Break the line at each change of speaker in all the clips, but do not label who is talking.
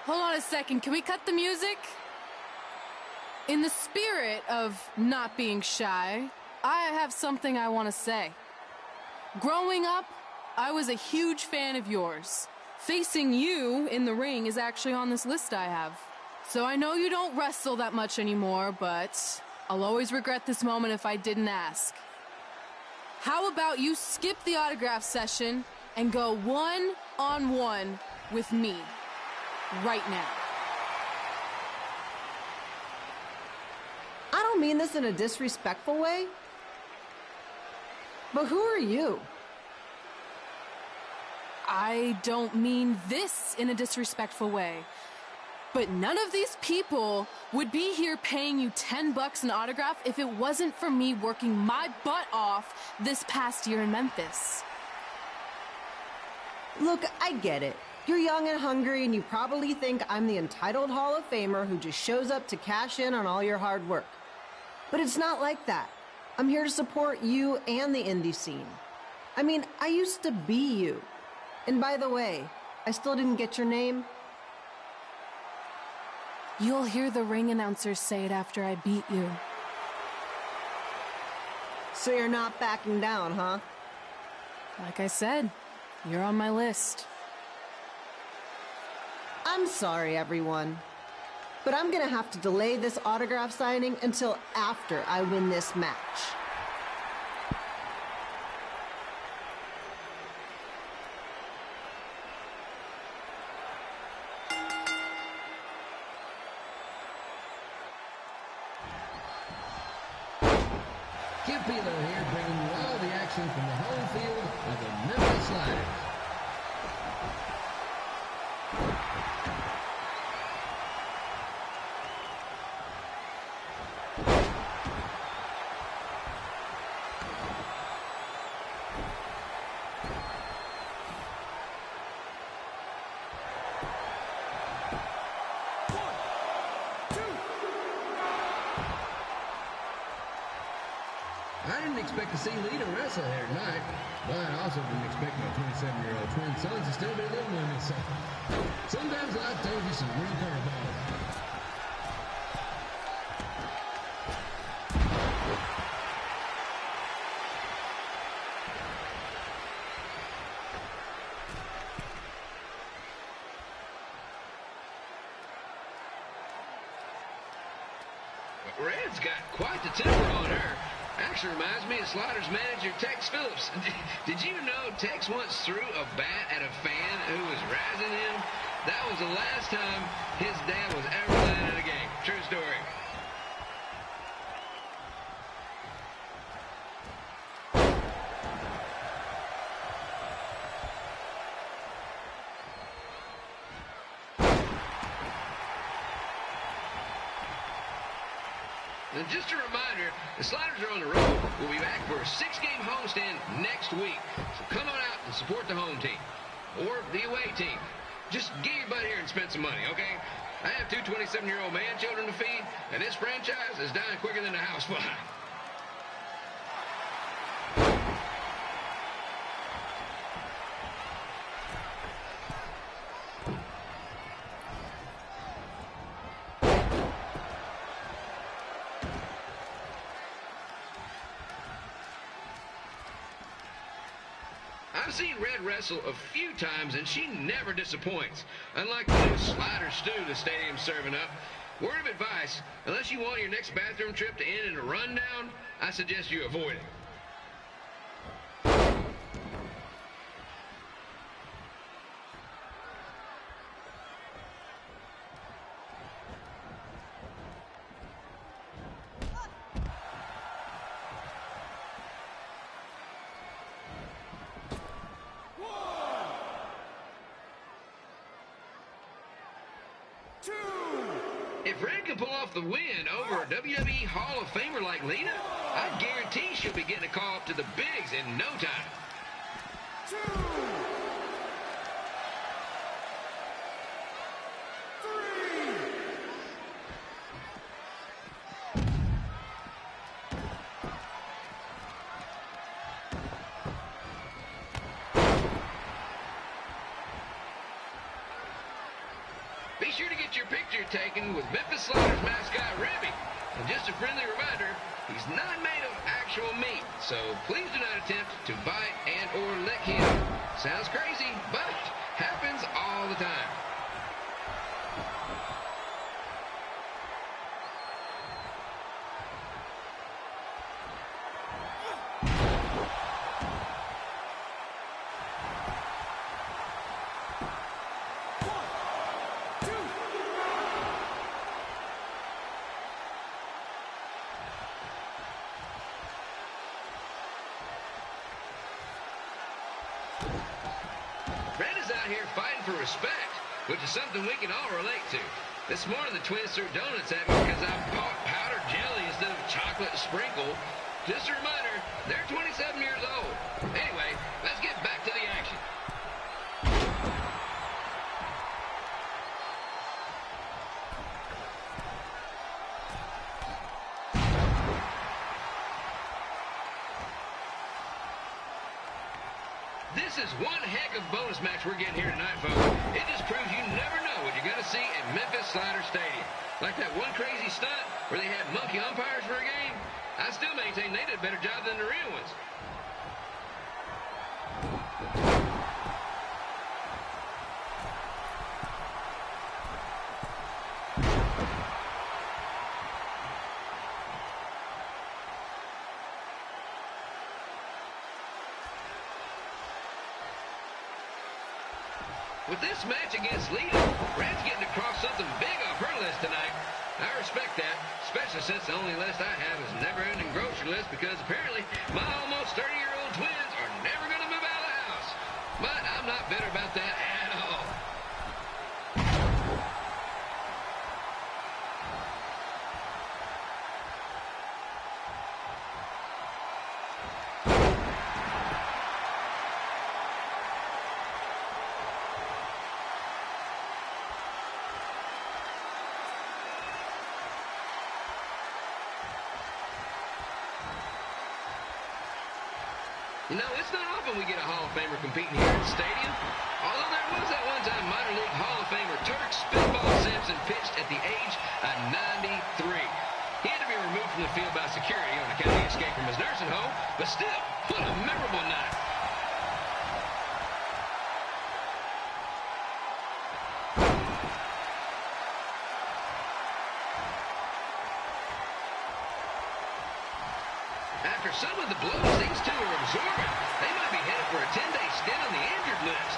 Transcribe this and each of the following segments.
Hold on a second, can we cut the music? In the spirit of not being shy, I have something I want to say. Growing up, I was a huge fan of yours. Facing you in the ring is actually on this list I have. So I know you don't wrestle that much anymore, but I'll always regret this moment if I didn't ask. How about you skip the autograph session and go one-on-one with me right now?
I don't mean this in a disrespectful way, but who are you?
I don't mean this in a disrespectful way, but none of these people would be here paying you $10 an autograph if it wasn't for me working my butt off this past year in Memphis.
Look, I get it. You're young and hungry, and you probably think I'm the entitled Hall of Famer who just shows up to cash in on all your hard work. But it's not like that. I'm here to support you and the indie scene. I mean, I used to be you. And by the way, I still didn't get your name.
You'll hear the ring announcers say it after I beat you.
So you're not backing down, huh?
Like I said, you're on my list.
I'm sorry, everyone. But I'm gonna have to delay this autograph signing until after I win this match.
Kip Pilo here, bringing you all the action from the home field of the Memphis Sliders. I didn't expect to see Lita wrestle here tonight, but I also didn't expect my 27-year-old twin sons to still be living with me, so sometimes life throws you some real curveballs.
Red's got quite the temper on her. Actually reminds me of Sliders manager Tex Phillips. Did you know Tex once threw a bat at a fan who was razzing him? That was the last time his dad was ever let out of a game. True story. And just a reminder, the Sliders are on the road. We'll be back for a 6-game homestand next week. So come on out and support the home team. Or the away team. Just get your butt here and spend some money, okay? I have 2 27-year-old man children to feed, and this franchise is dying quicker than the house fly. I've seen Red wrestle a few times, and she never disappoints. Unlike the new slider stew the stadium's serving up. Word of advice, unless you want your next bathroom trip to end in a rundown, I suggest you avoid it. If Red can pull off the win over a WWE Hall of Famer like Lita, I guarantee she'll be getting a call up to the bigs in no time.
2, 3.
Be sure to get your picture taken with Memphis Sliders mascot Ribby. And just a friendly reminder, he's not made of actual meat, so please do not attempt to bite and or lick him. Sounds crazy, but happens all the time. Red is out here fighting for respect, which is something we can all relate to. This morning, the Twins threw donuts at me because I bought powdered jelly instead of chocolate sprinkle. Just a reminder, they're 27 years old. Anyway, let's get back to the action. This is one heck of a bonus match we're getting here tonight, folks. It just proves you never know what you're going to see at Memphis Sliders Stadium. Like that one crazy stunt where they had monkey umpires for a game. I still maintain they did a better job than the real ones. With this match against Lita, Red's getting across something big off her list tonight. I respect that, especially since the only list I have is a never-ending grocery list because apparently my almost 30-year-old twins are never going to move out of the house. But I'm not bitter about that at all. You know, it's not often we get a Hall of Famer competing here at the stadium. Although there was that one time minor league Hall of Famer Turk Spitball Simpson pitched at the age of 93. He had to be removed from the field by security on account of the escape from his nursing home, but still, what a memorable night. After some of the blows these two are absorbing, they might be headed for a 10-day stint on the injured list.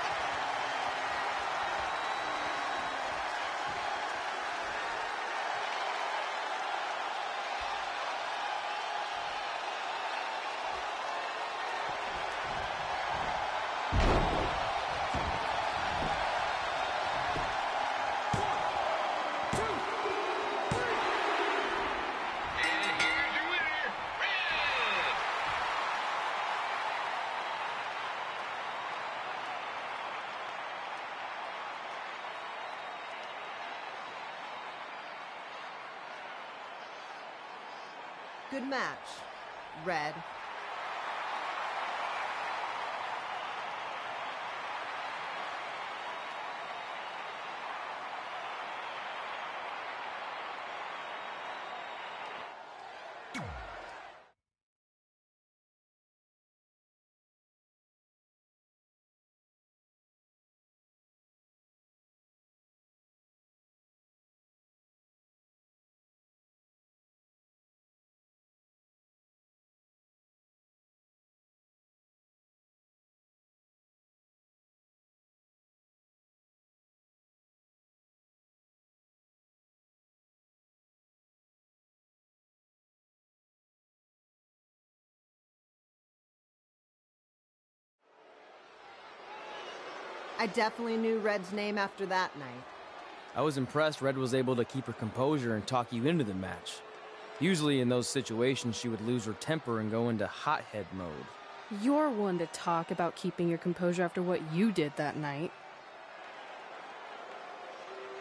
Good match, Red. I definitely knew Red's name after that night.
I was impressed Red was able to keep her composure and talk you into the match. Usually in those situations, she would lose her temper and go into hothead mode.
You're one to talk about keeping your composure after what you did that night.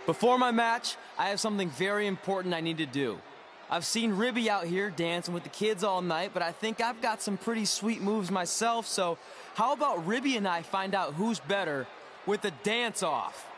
Before my match, I have something very important I need to do. I've seen Ribby out here dancing with the kids all night, but I think I've got some pretty sweet moves myself, so how about Ribby and I find out who's better with the dance-off?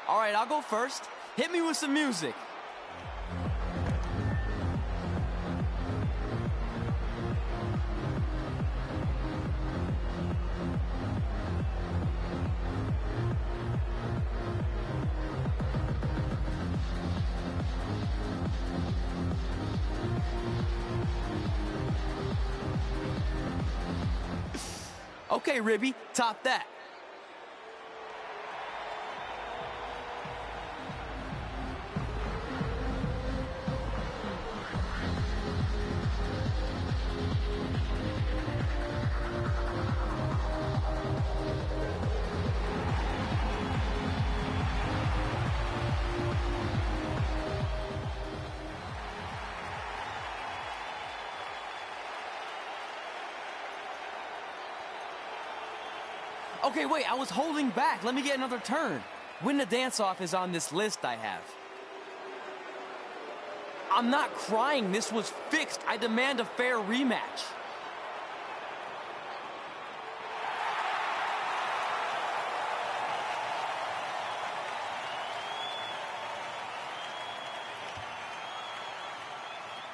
All right, I'll go first. Hit me with some music. Okay, Ribby, top that. Okay, wait, I was holding back. Let me get another turn. Win the dance-off is on this list I have. I'm not crying. This was fixed. I demand a fair rematch.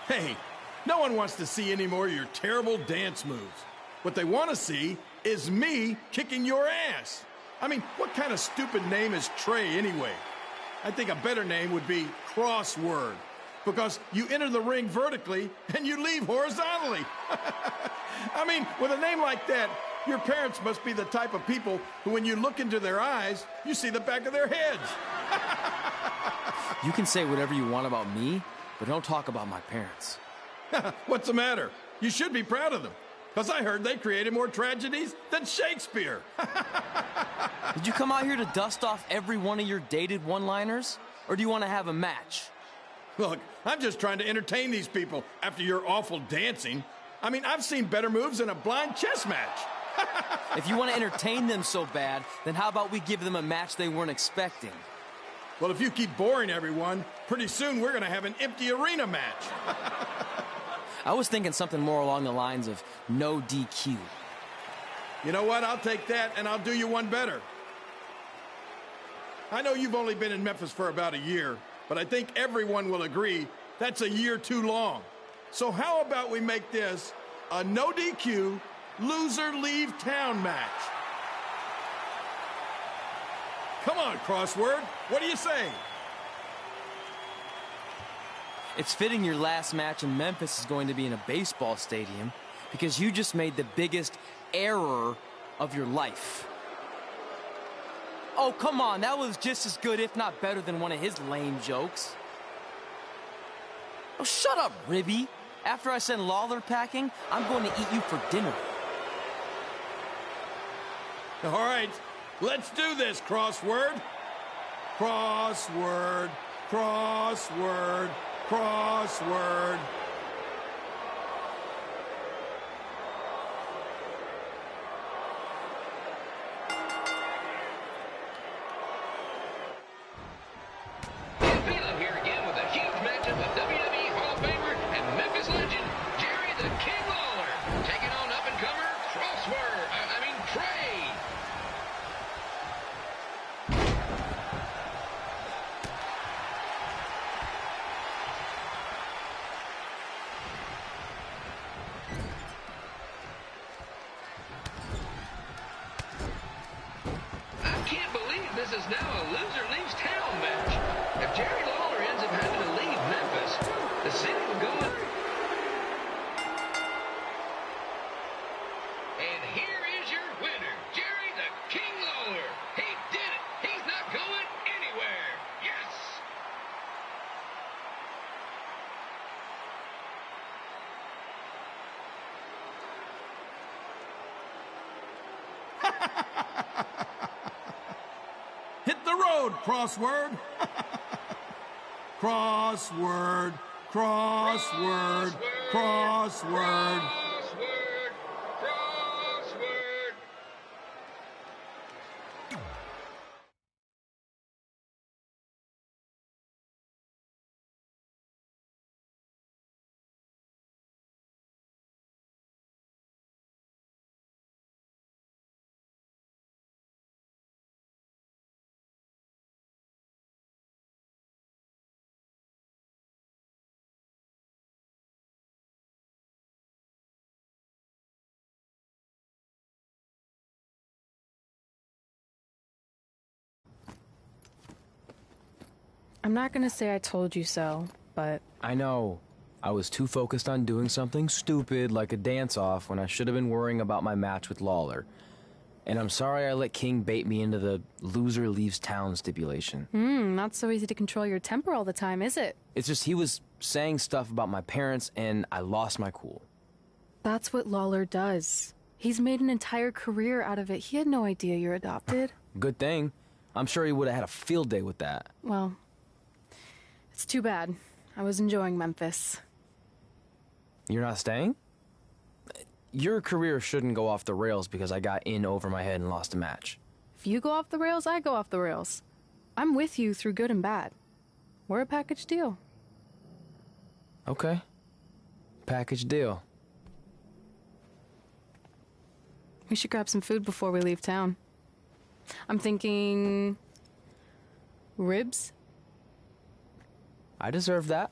Hey, no one wants to see any more of your terrible dance moves. What they want to see is me kicking your ass. I mean, what kind of stupid name is Trey anyway? I think a better name would be Crossword, because you enter the ring vertically and you leave horizontally. I mean, with a name like that, your parents must be the type of people who, when you look into their eyes, you see the back of their heads.
You can say whatever you want about me, but don't talk about my parents.
What's the matter? You should be proud of them, because I heard they created more tragedies than Shakespeare.
Did you come out here to dust off every one of your dated one-liners? Or do you want to have a match?
Look, I'm just trying to entertain these people after your awful dancing. I mean, I've seen better moves than a blind chess match.
If you want to entertain them so bad, then how about we give them a match they weren't expecting?
Well, if you keep boring everyone, pretty soon we're going to have an empty arena match.
I was thinking something more along the lines of no DQ.
You know what? I'll take that, and I'll do you one better. I know you've only been in Memphis for about a year, but I think everyone will agree that's a year too long. So how about we make this a no DQ, loser leave town match? Come on, Crossword. What do you say?
It's fitting your last match in Memphis is going to be in a baseball stadium because you just made the biggest error of your life. Oh, come on. That was just as good, if not better, than one of his lame jokes. Oh, shut up, Ribby. After I send Lawler packing, I'm going to eat you for dinner.
All right, let's do this, Crossword. Crossword, crossword, crossword.
Here again with a huge matchup of WWE Hall of Famer and Memphis legend Jerry the King Lawler taking on up-and-comer Trey. I can't believe this is now a loser leaves town match. If Jerry Lawler ends up having to leave Memphis, the city will go in. And here is your winner, Jerry the King Lawler. He did it. He's not going anywhere. Yes.
Hit the road, Crossword. Crossword, crossword, crossword.
I'm not gonna say I told you so, but...
I know. I was too focused on doing something stupid like a dance-off when I should have been worrying about my match with Lawler. And I'm sorry I let King bait me into the loser leaves town stipulation.
Not so easy to control your temper all the time, is it?
It's just he was saying stuff about my parents and I lost my cool.
That's what Lawler does. He's made an entire career out of it. He had no idea you're adopted.
Good thing. I'm sure he would have had a field day with that.
Well, it's too bad. I was enjoying Memphis.
You're not staying? Your career shouldn't go off the rails because I got in over my head and lost a match.
If you go off the rails, I go off the rails. I'm with you through good and bad. We're a package deal.
Okay. Package deal.
We should grab some food before we leave town. I'm thinking... ribs?
I deserve that.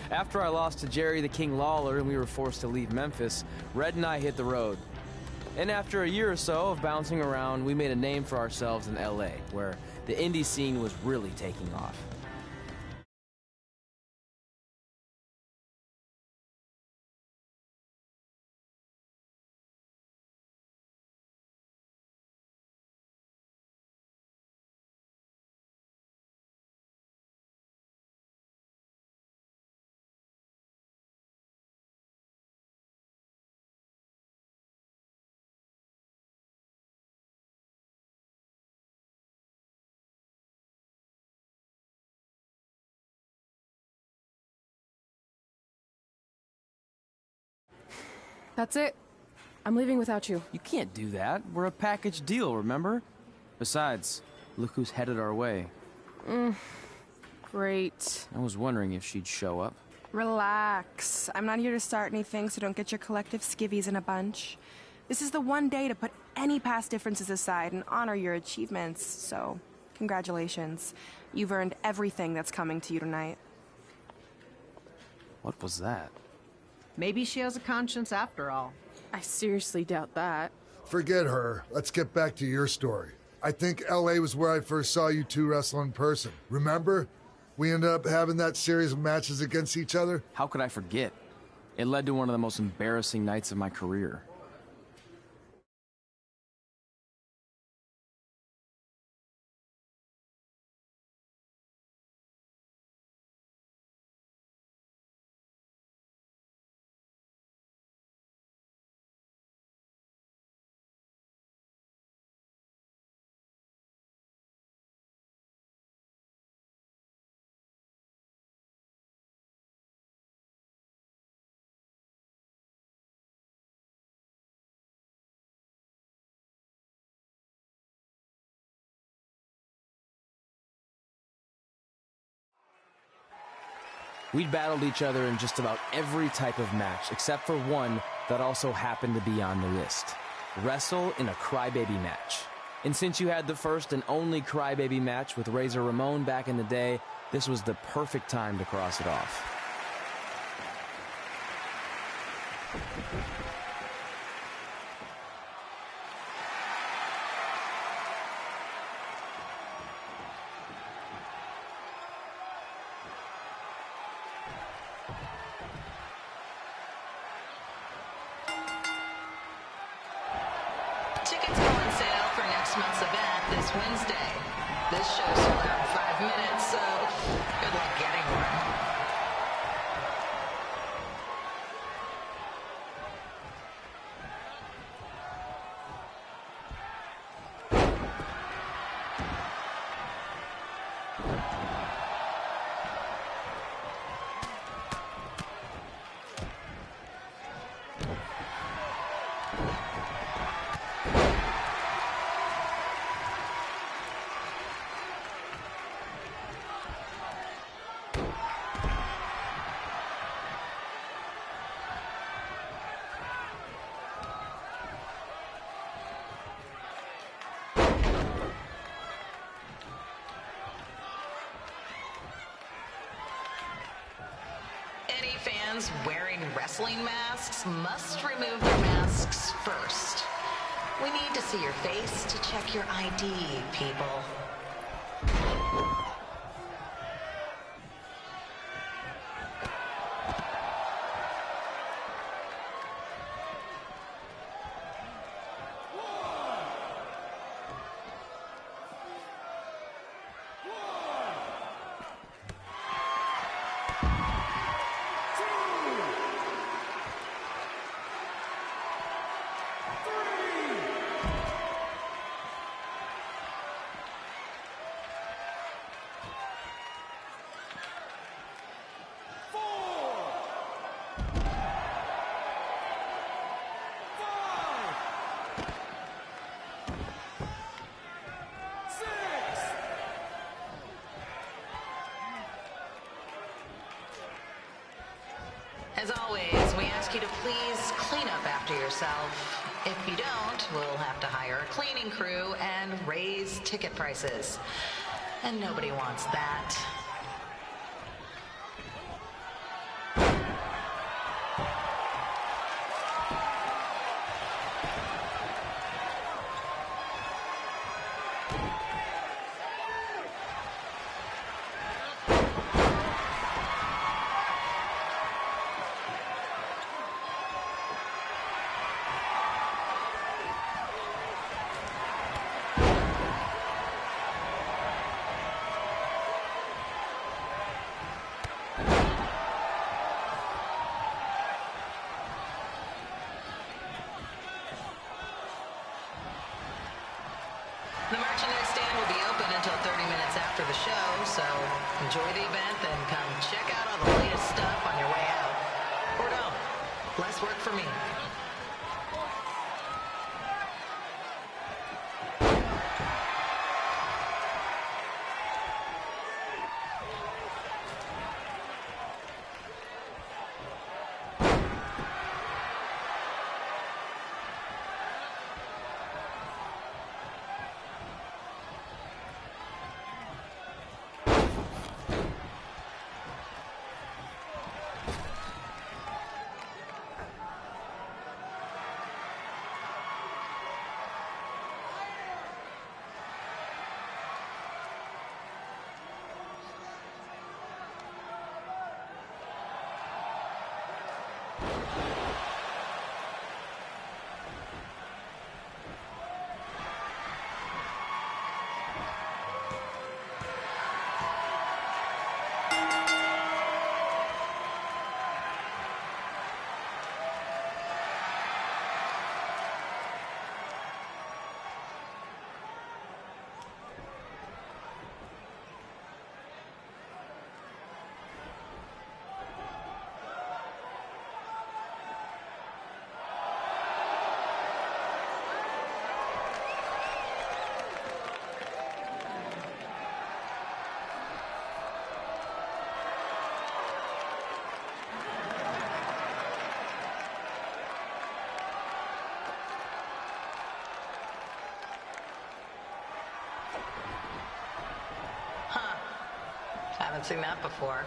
After I lost to Jerry the King Lawler and we were forced to leave Memphis, Red and I hit the road. And after a year or so of bouncing around, we made a name for ourselves in LA, where the indie scene was really taking off.
That's it. I'm leaving without you.
You can't do that. We're a package deal, remember? Besides, look who's headed our way.
Great.
I was wondering if she'd show up.
Relax. I'm not here to start anything, so don't get your collective skivvies in a bunch. This is the one day to put any past differences aside and honor your achievements, so congratulations. You've earned everything that's coming to you tonight.
What was that?
Maybe she has a conscience after all.
I seriously doubt that.
Forget her. Let's get back to your story. I think L.A. was where I first saw you two wrestle in person. Remember? We ended up having that series of matches against each other.
How could I forget? It led to one of the most embarrassing nights of my career. We'd battled each other in just about every type of match, except for one that also happened to be on the list. Wrestle in a crybaby match. And since you had the first and only crybaby match with Razor Ramon back in the day, this was the perfect time to cross it off.
Tickets go on sale for next month's event this Wednesday. This show sold out in 5 minutes, so good luck getting one. Any fans wearing wrestling masks must remove their masks first. We need to see your face to check your ID, people. As always, we ask you to please clean up after yourself. If you don't, we'll have to hire a cleaning crew and raise ticket prices. And nobody wants that. The merchandise stand will be open until 30 minutes after the show, so enjoy the event and come check out all the latest stuff on your way out. Or don't. Less work for me. Haven't seen that before.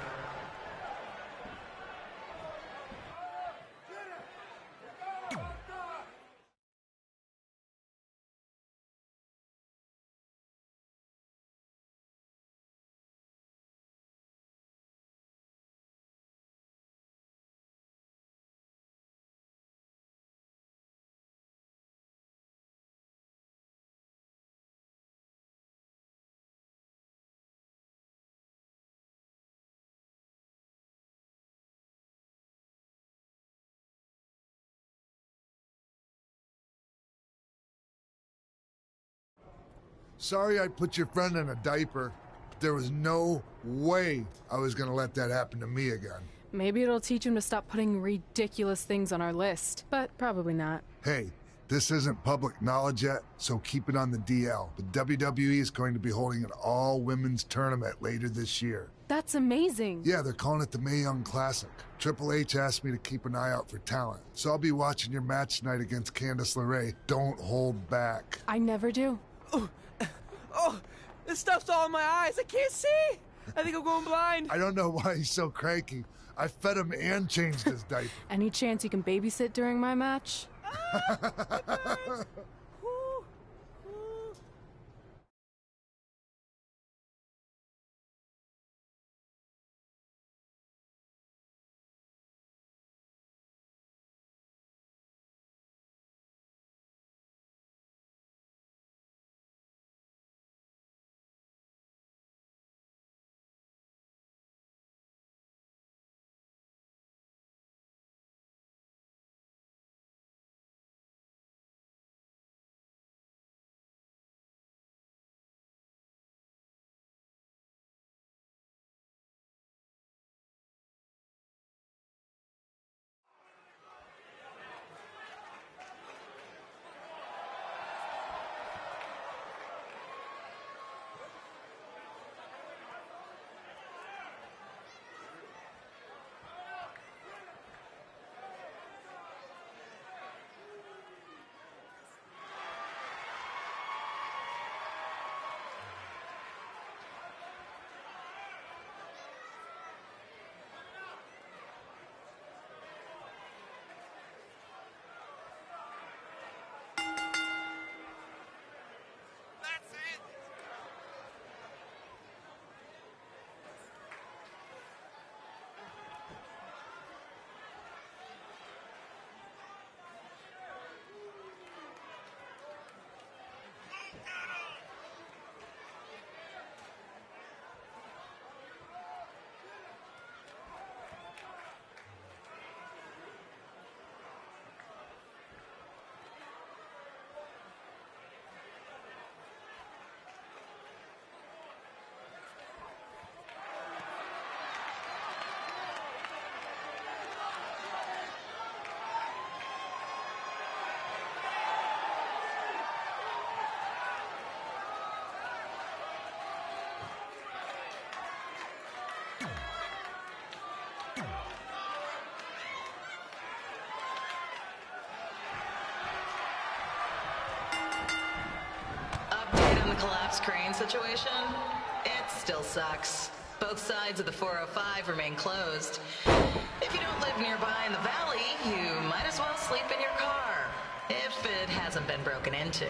Sorry I put your friend in a diaper. There was no way I was gonna let that happen to me again.
Maybe it'll teach him to stop putting ridiculous things on our list, but probably not.
Hey, this isn't public knowledge yet, so keep it on the DL. But WWE is going to be holding an all-women's tournament later this year.
That's amazing.
Yeah, they're calling it the Mae Young Classic. Triple H asked me to keep an eye out for talent, so I'll be watching your match tonight against Candice LeRae. Don't hold back.
I never do.
Oh, this stuff's all in my eyes. I can't see. I think I'm going blind.
I don't know why he's so cranky. I fed him and changed his diaper.
Any chance you can babysit during my match?
Collapse crane situation? It still sucks. Both sides of the 405 remain closed. If you don't live nearby in the valley, you might as well sleep in your car, if it hasn't been broken into.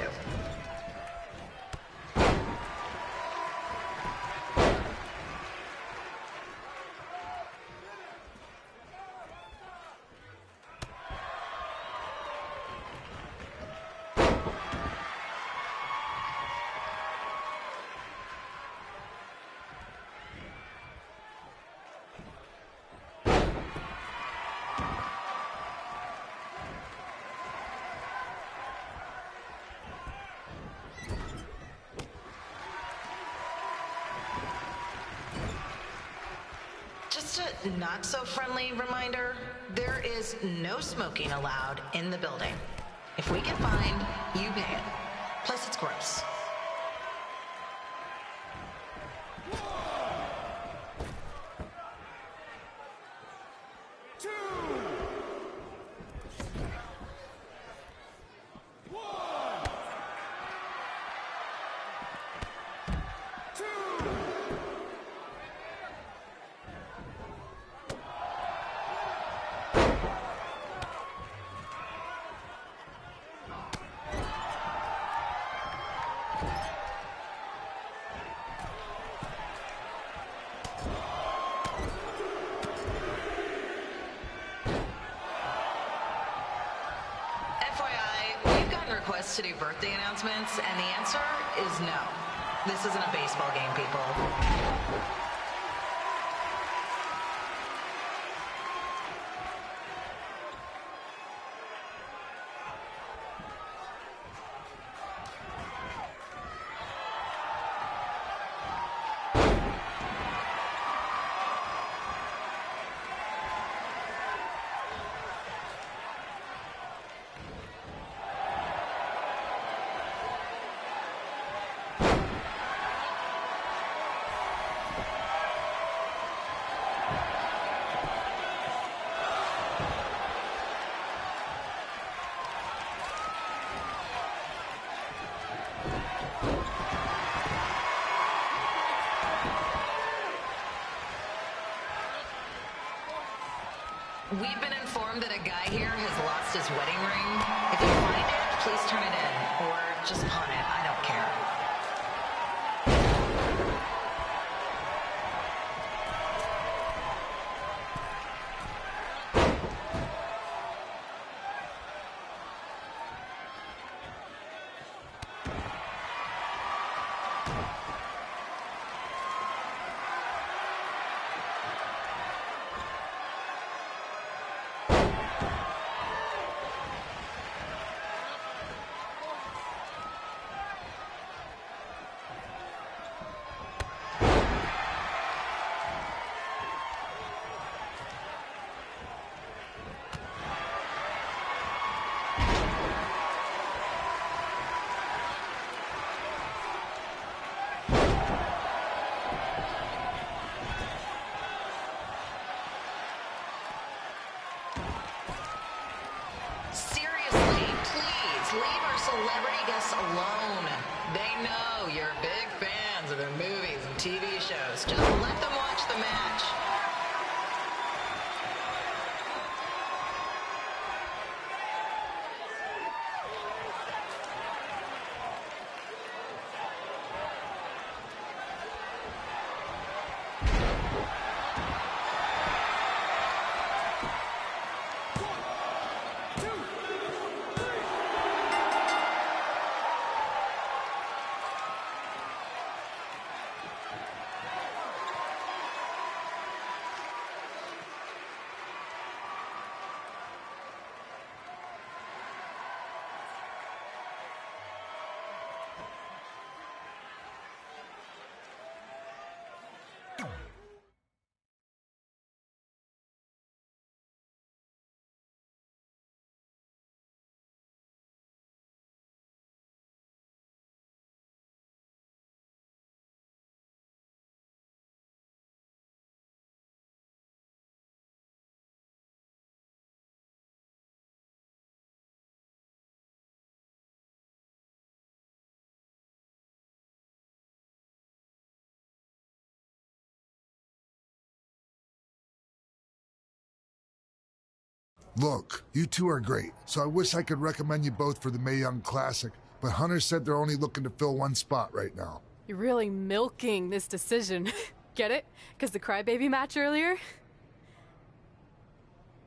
Just a not-so-friendly reminder, there is no smoking allowed in the building. If we get fined, you pay it. Plus, it's gross. Requests to do birthday announcements, and the answer is no. This isn't a baseball game, people. We've been informed that a guy here has lost his wedding ring. If you find it, please turn it in. Or just pawn it. I don't care. Leave our celebrity guests alone. They know you're big fans of their movies and TV shows. Just let them watch the match.
Look, you two are great, so I wish I could recommend you both for the Mae Young Classic, but Hunter said they're only looking to fill one spot right now.
You're really milking this decision. Get it? Because the crybaby match earlier?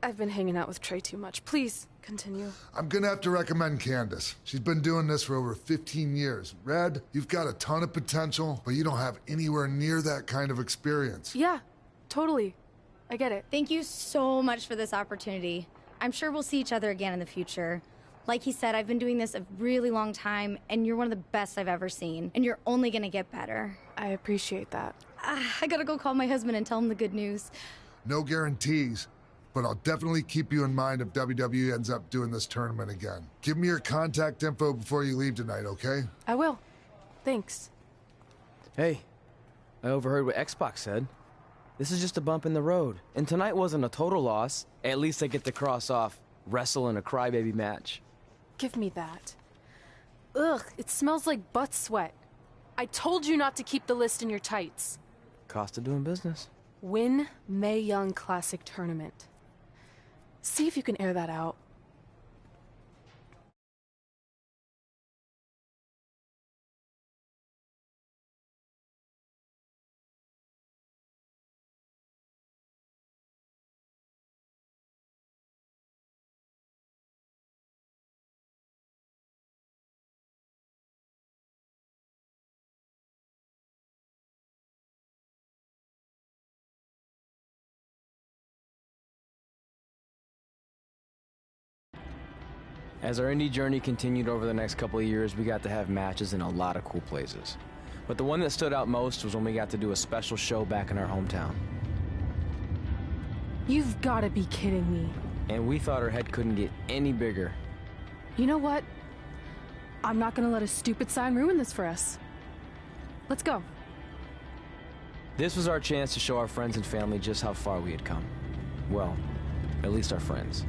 I've been hanging out with Trey too much. Please, continue.
I'm gonna have to recommend Candace. She's been doing this for over 15 years. Red, you've got a ton of potential, but you don't have anywhere near that kind of experience.
Yeah, totally. I get it.
Thank you so much for this opportunity. I'm sure we'll see each other again in the future. Like he said, I've been doing this a really long time, and you're one of the best I've ever seen. And you're only gonna get better.
I appreciate that.
I gotta go call my husband and tell him the good news.
No guarantees, but I'll definitely keep you in mind if WWE ends up doing this tournament again. Give me your contact info before you leave tonight, okay?
I will. Thanks.
Hey, I overheard what X-Pac said. This is just a bump in the road. And tonight wasn't a total loss. At least I get to cross off wrestle in a crybaby match.
Give me that. Ugh, it smells like butt sweat. I told you not to keep the list in your tights.
Cost of doing business.
Win Mae Young Classic Tournament. See if you can air that out.
As our indie journey continued over the next couple of years, we got to have matches in a lot of cool places. But the one that stood out most was when we got to do a special show back in our hometown.
You've got to be kidding me.
And we thought our head couldn't get any bigger.
You know what? I'm not gonna let a stupid sign ruin this for us. Let's go.
This was our chance to show our friends and family just how far we had come. Well, at least our friends.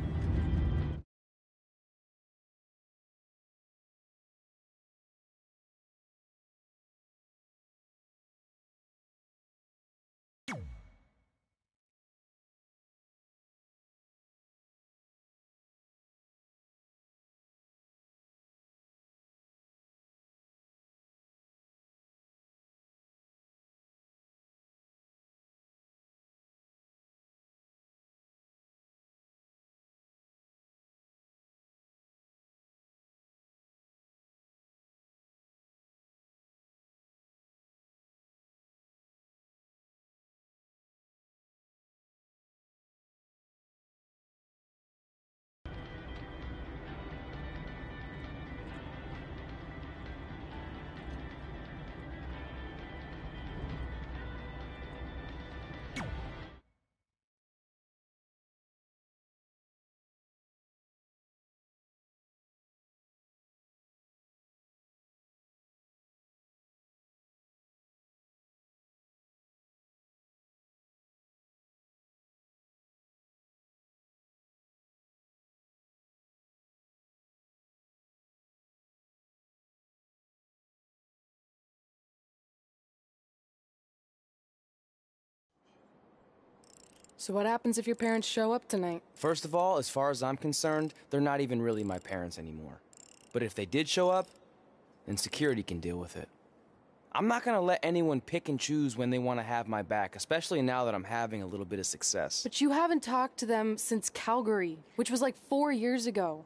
So what happens if your parents show up tonight?
First of all, as far as I'm concerned, they're not even really my parents anymore. But if they did show up, then security can deal with it. I'm not gonna let anyone pick and choose when they want to have my back, especially now that I'm having a little bit of success.
But you haven't talked to them since Calgary, which was like 4 years ago.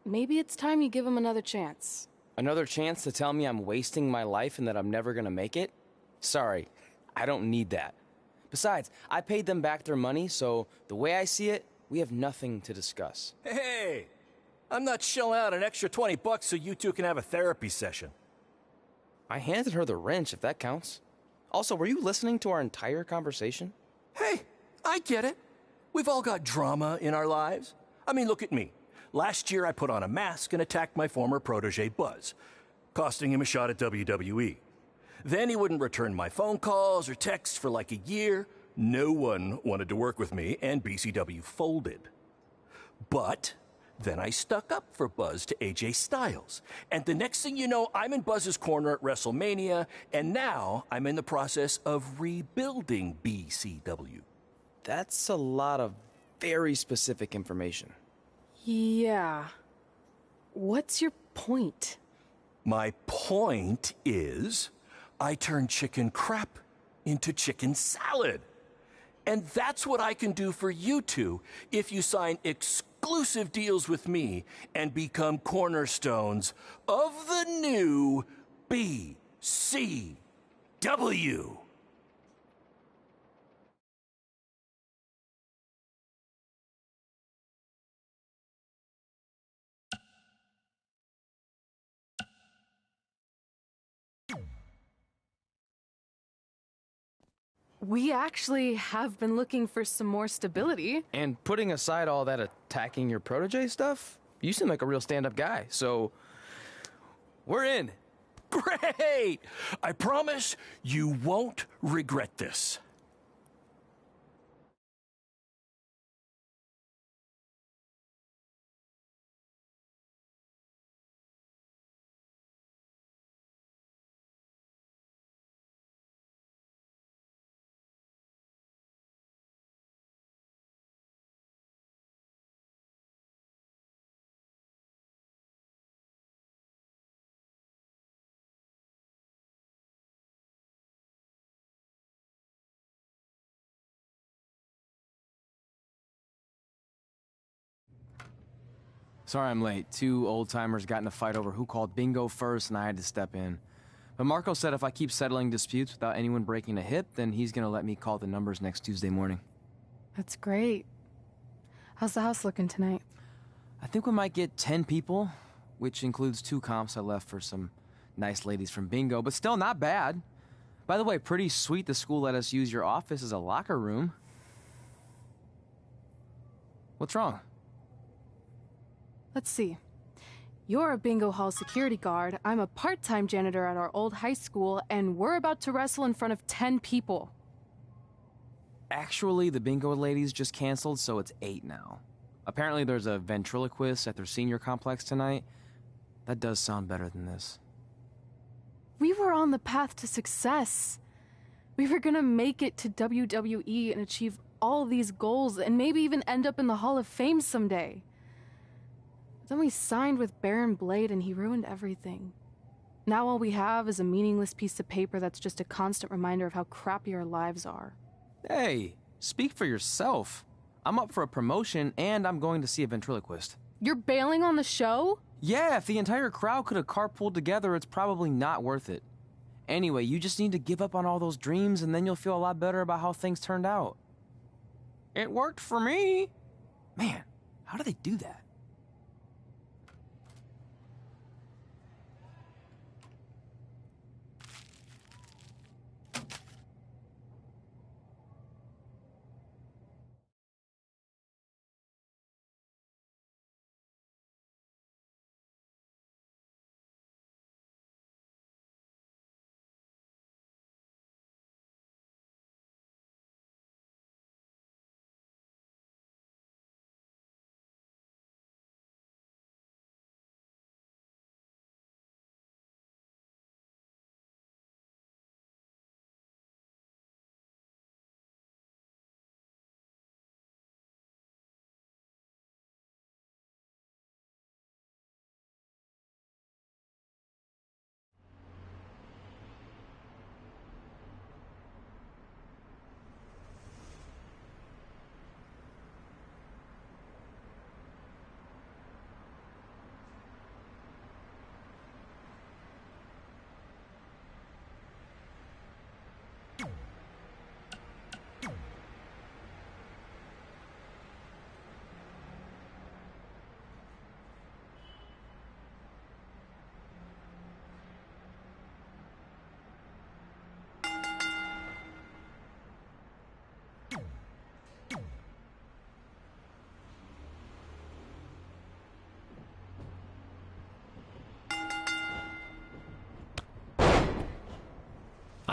Maybe it's time you give them another chance.
Another chance to tell me I'm wasting my life and that I'm never gonna make it? Sorry, I don't need that. Besides, I paid them back their money, so the way I see it, we have nothing to discuss.
Hey, I'm not shelling out an extra $20 so you two can have a therapy session.
I handed her the wrench, if that counts. Also, were you listening to our entire conversation?
Hey, I get it. We've all got drama in our lives. I mean, look at me. Last year, I put on a mask and attacked my former protege, Buzz, costing him a shot at WWE. Then he wouldn't return my phone calls or texts for like a year. No one wanted to work with me, and BCW folded. But then I stuck up for Buzz to AJ Styles. And the next thing you know, I'm in Buzz's corner at WrestleMania, and now I'm in the process of rebuilding BCW.
That's a lot of very specific information.
Yeah. What's your point?
My point is, I turned chicken crap into chicken salad. And that's what I can do for you two if you sign exclusive deals with me and become cornerstones of the new BCW.
We actually have been looking for some more stability.
And putting aside all that attacking your protege stuff, you seem like a real stand-up guy, so we're in.
Great! I promise you won't regret this.
Sorry I'm late. Two old-timers got in a fight over who called bingo first, and I had to step in. But Marco said if I keep settling disputes without anyone breaking a hip, then he's gonna let me call the numbers next Tuesday morning.
That's great. How's the house looking tonight?
I think we might get 10 people, which includes 2 comps I left for some nice ladies from bingo, but still not bad. By the way, pretty sweet the school let us use your office as a locker room. What's wrong?
Let's see. You're a bingo hall security guard, I'm a part-time janitor at our old high school, and we're about to wrestle in front of 10 people.
Actually, the bingo ladies just canceled, so it's 8 now. Apparently there's a ventriloquist at their senior complex tonight. That does sound better than this.
We were on the path to success. We were gonna make it to WWE and achieve all these goals and maybe even end up in the Hall of Fame someday. Then we signed with Baron Blade and he ruined everything. Now all we have is a meaningless piece of paper that's just a constant reminder of how crappy our lives are.
Hey, speak for yourself. I'm up for a promotion and I'm going to see a ventriloquist.
You're bailing on the show?
Yeah, if the entire crowd could have carpooled together, it's probably not worth it. Anyway, you just need to give up on all those dreams and then you'll feel a lot better about how things turned out. It worked for me. Man, how do they do that?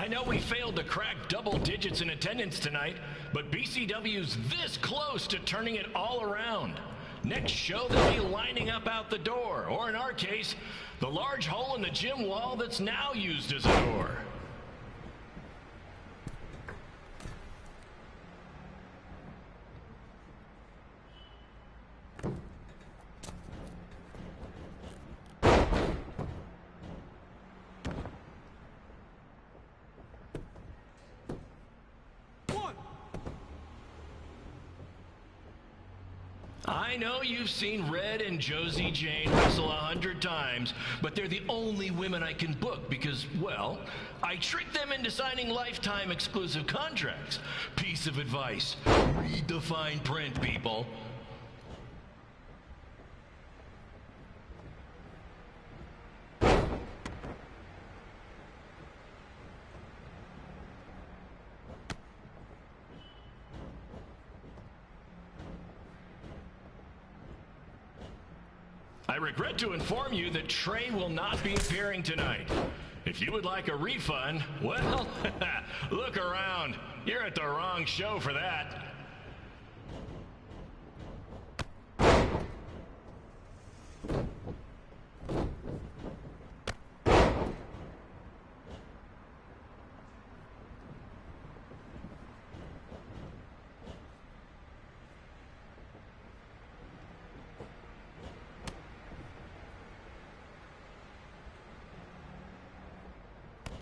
I know we failed to crack double digits in attendance tonight, but BCW's this close to turning it all around. Next show, they'll be lining up out the door, or in our case, the large hole in the gym wall that's now used as a door. I know you've seen Red and Josie Jane wrestle 100 times, but they're the only women I can book because, well, I tricked them into signing lifetime exclusive contracts. Piece of advice: read the fine print, people. I regret to inform you that Trey will not be appearing tonight. If you would like a refund, well, look around. You're at the wrong show for that.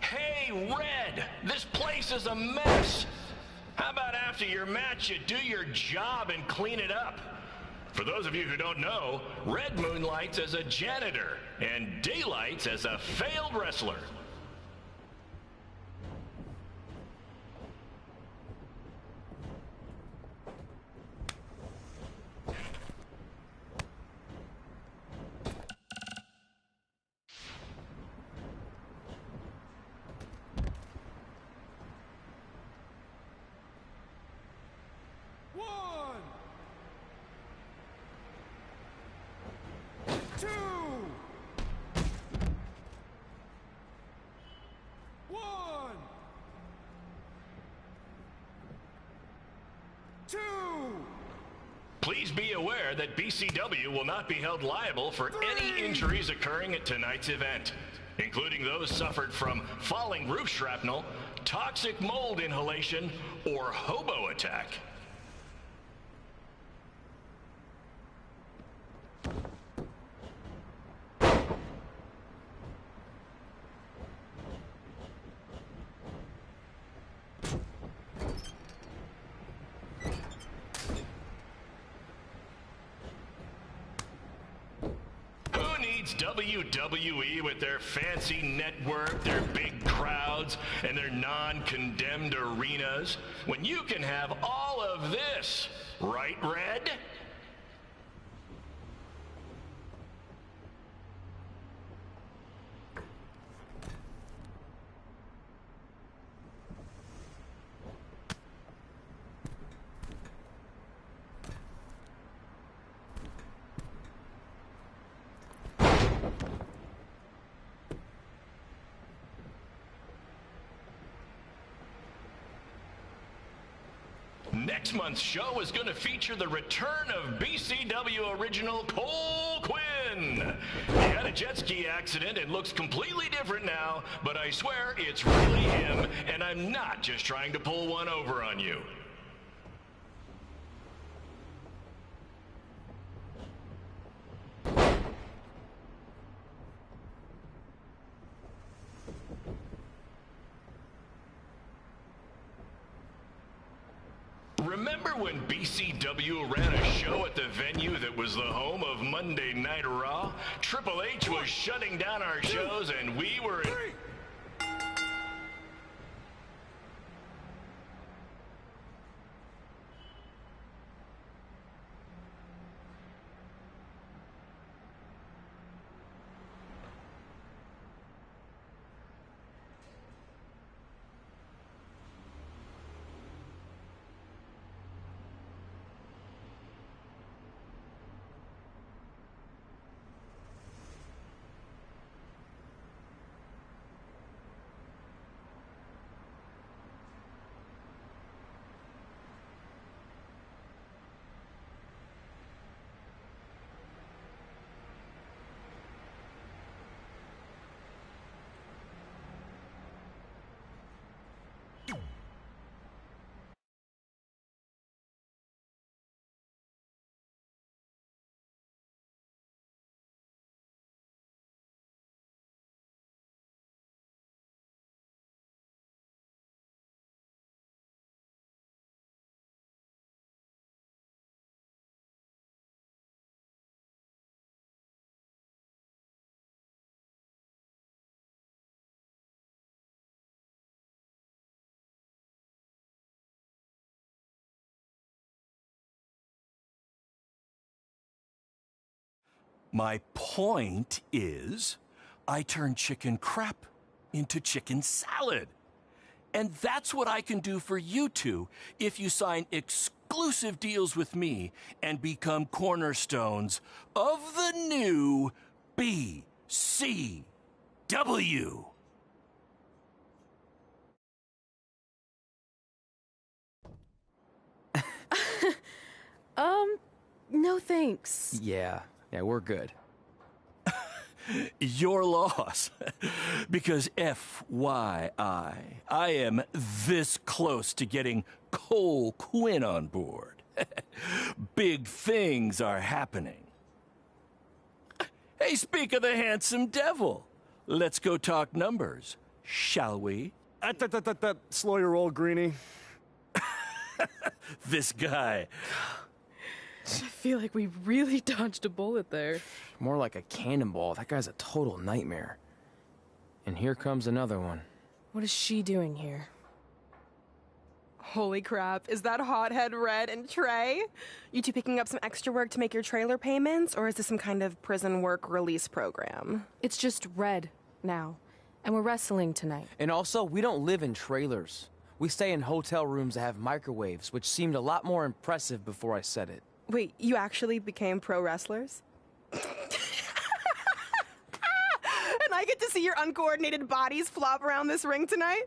Hey, Red, this place is a mess. How about after your match, you do your job and clean it up? For those of you who don't know, Red moonlights as a janitor and daylights as a failed wrestler. Please be aware that BCW will not be held liable for any injuries occurring at tonight's event, including those suffered from falling roof shrapnel, toxic mold inhalation, or hobo attack. WWE with their fancy network, their big crowds, and their non-condemned arenas, when you can have all of this, right, Red? Next month's show is going to feature the return of BCW original Cole Quinn. He had a jet ski accident and looks completely different now, but I swear it's really him, and I'm not just trying to pull one over on you. Remember when BCW ran a show at the venue that was the home of Monday Night Raw? Triple H was shutting down our shows and we were in... My point is, I turn chicken crap into chicken salad. And that's what I can do for you two if you sign exclusive deals with me and become cornerstones of the new BCW.
No thanks.
Yeah, we're good.
Your loss. Because FYI, I am this close to getting Cole Quinn on board. Big things are happening. Hey, speak of the handsome devil. Let's go talk numbers, shall we?
Slow your roll, Greenie.
This guy.
I feel like we really dodged a bullet there.
More like a cannonball. That guy's a total nightmare. And here comes another one.
What is she doing here?
Holy crap, is that hothead Red and Trey? You two picking up some extra work to make your trailer payments, or is this some kind of prison work release program?
It's just Red now, and we're wrestling tonight.
And also, we don't live in trailers. We stay in hotel rooms that have microwaves, which seemed a lot more impressive before I said it.
Wait, you actually became pro wrestlers? And I get to see your uncoordinated bodies flop around this ring tonight?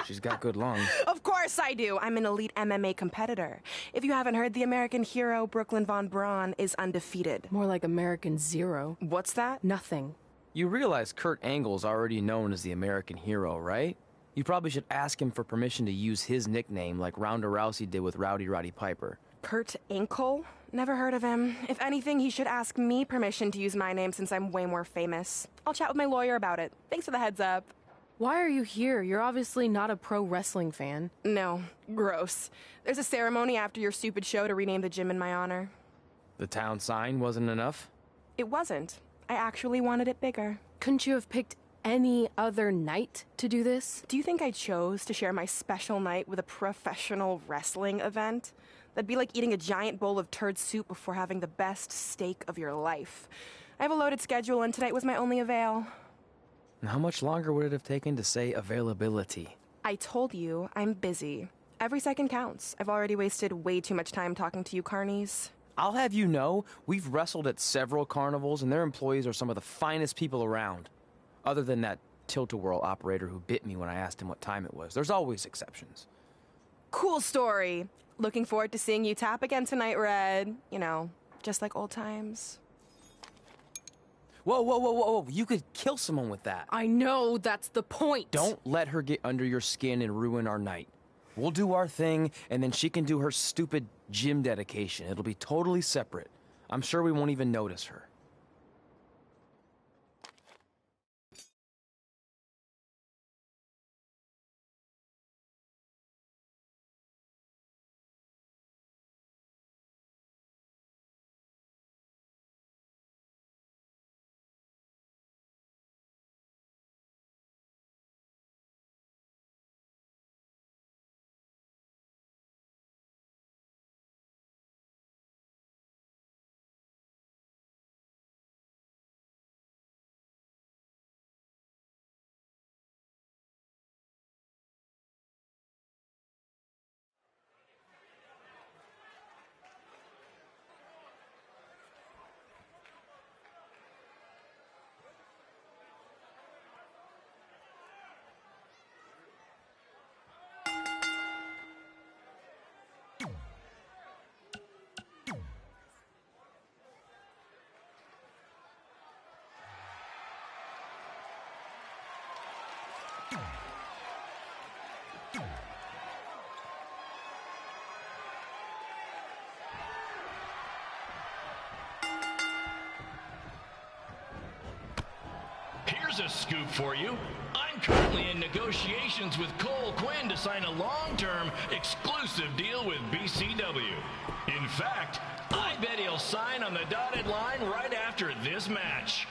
She's got good lungs.
Of course I do. I'm an elite MMA competitor. If you haven't heard, the American hero, Brooklyn Von Braun, is undefeated.
More like American Zero.
What's that?
Nothing.
You realize Kurt Angle's already known as the American hero, right? You probably should ask him for permission to use his nickname like Ronda Rousey did with Rowdy Roddy Piper.
Kurt Angle? Never heard of him. If anything, he should ask me permission to use my name since I'm way more famous. I'll chat with my lawyer about it. Thanks for the heads up.
Why are you here? You're obviously not a pro wrestling fan.
No, gross. There's a ceremony after your stupid show to rename the gym in my honor.
The town sign wasn't enough?
It wasn't. I actually wanted it bigger.
Couldn't you have picked any other night to do this?
Do you think I chose to share my special night with a professional wrestling event? That'd be like eating a giant bowl of turd soup before having the best steak of your life. I have a loaded schedule, and tonight was my only avail.
And how much longer would it have taken to say availability?
I told you, I'm busy. Every second counts. I've already wasted way too much time talking to you carnies.
I'll have you know, we've wrestled at several carnivals, and their employees are some of the finest people around. Other than that tilt-a-whirl operator who bit me when I asked him what time it was. There's always exceptions.
Cool story. Looking forward to seeing you tap again tonight, Red. You know, just like old times.
Whoa. You could kill someone with that.
I know, that's the point.
Don't let her get under your skin and ruin our night. We'll do our thing, and then she can do her stupid gym dedication. It'll be totally separate. I'm sure we won't even notice her.
Here's a scoop for you. I'm currently in negotiations with Cole Quinn to sign a long-term exclusive deal with BCW. In fact, I bet he'll sign on the dotted line right after this match.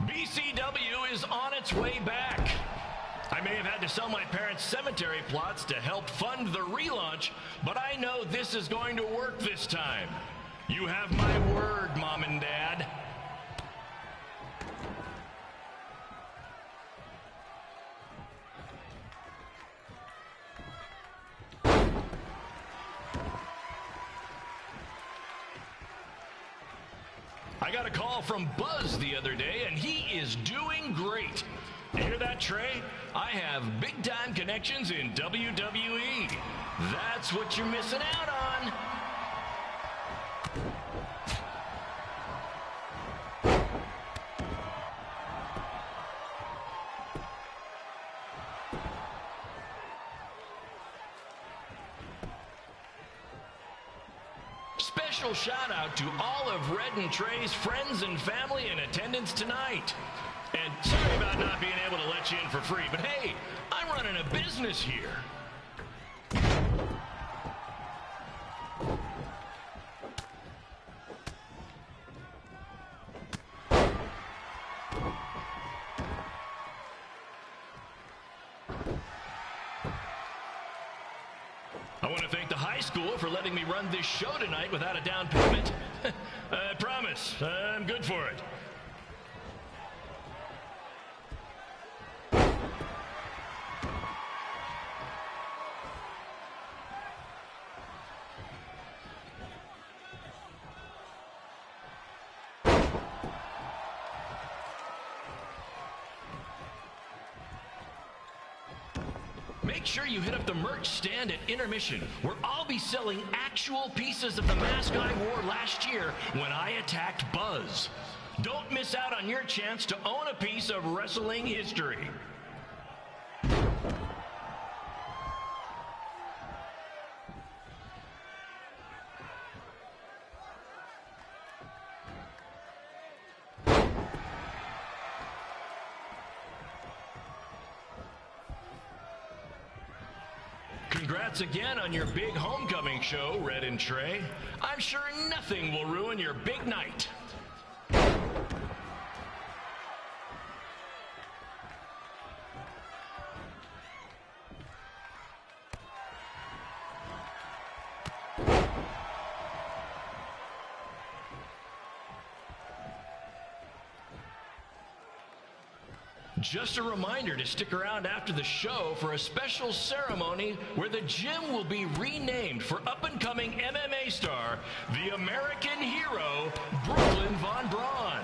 BCW is on its way back. I may have had to sell my parents' cemetery plots to help fund the relaunch, but I know this is going to work this time. You have my word, Mom and Dad. I got a call from Buzz the other day, and he is doing great. You hear that, Trey? I have big-time connections in WWE. That's what you're missing out on. Special shout out to all of Red and Trey's friends and family in attendance tonight. And sorry about not being able to let you in for free, but hey, I'm running a business here. I want to thank the high school for letting me run this show tonight without a down payment. I promise, I'm good for it. Make sure you hit up the merch stand at intermission, where I'll be selling actual pieces of the mask I wore last year when I attacked Buzz. Don't miss out on your chance to own a piece of wrestling history. Congrats again on your big homecoming show, Red and Trey. I'm sure nothing will ruin your big night. Just a reminder to stick around after the show for a special ceremony where the gym will be renamed for up-and-coming MMA star, the American hero, Brooklyn Von Braun.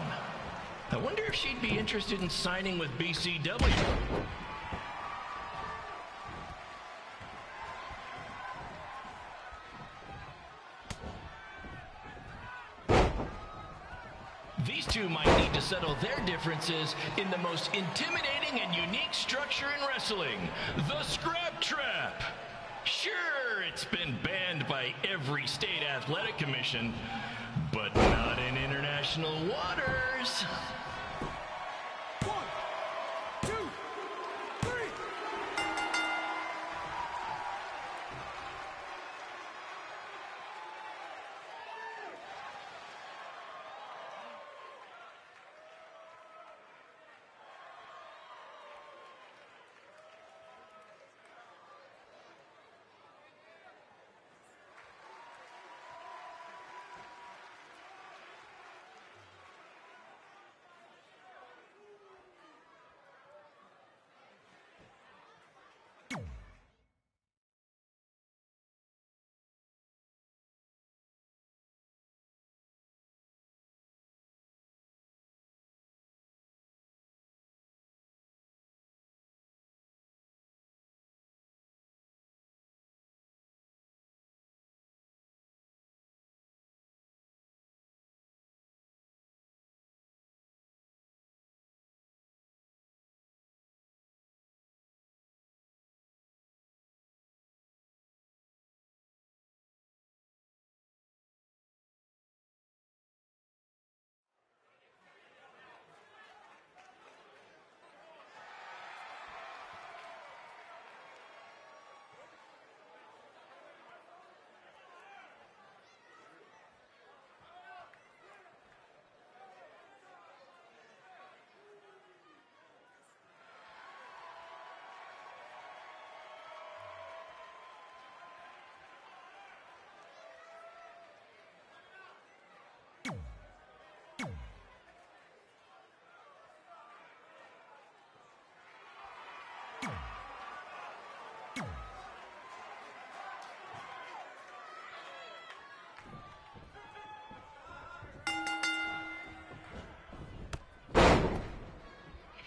I wonder if she'd be interested in signing with BCW. These two might need to settle their differences in the most intimidating and unique structure in wrestling, the Scrap Trap. Sure, it's been banned by every state athletic commission, but not in international waters.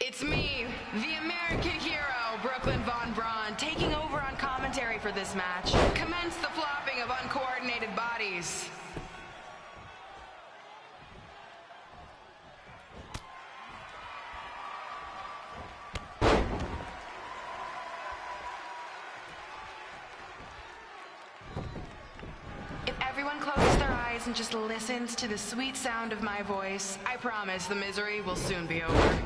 It's me, the American hero, Brooklyn Von Braun, taking over on commentary for this match. Commence the flopping of uncoordinated bodies. If everyone closes their eyes and just listens to the sweet sound of my voice, I promise the misery will soon be over.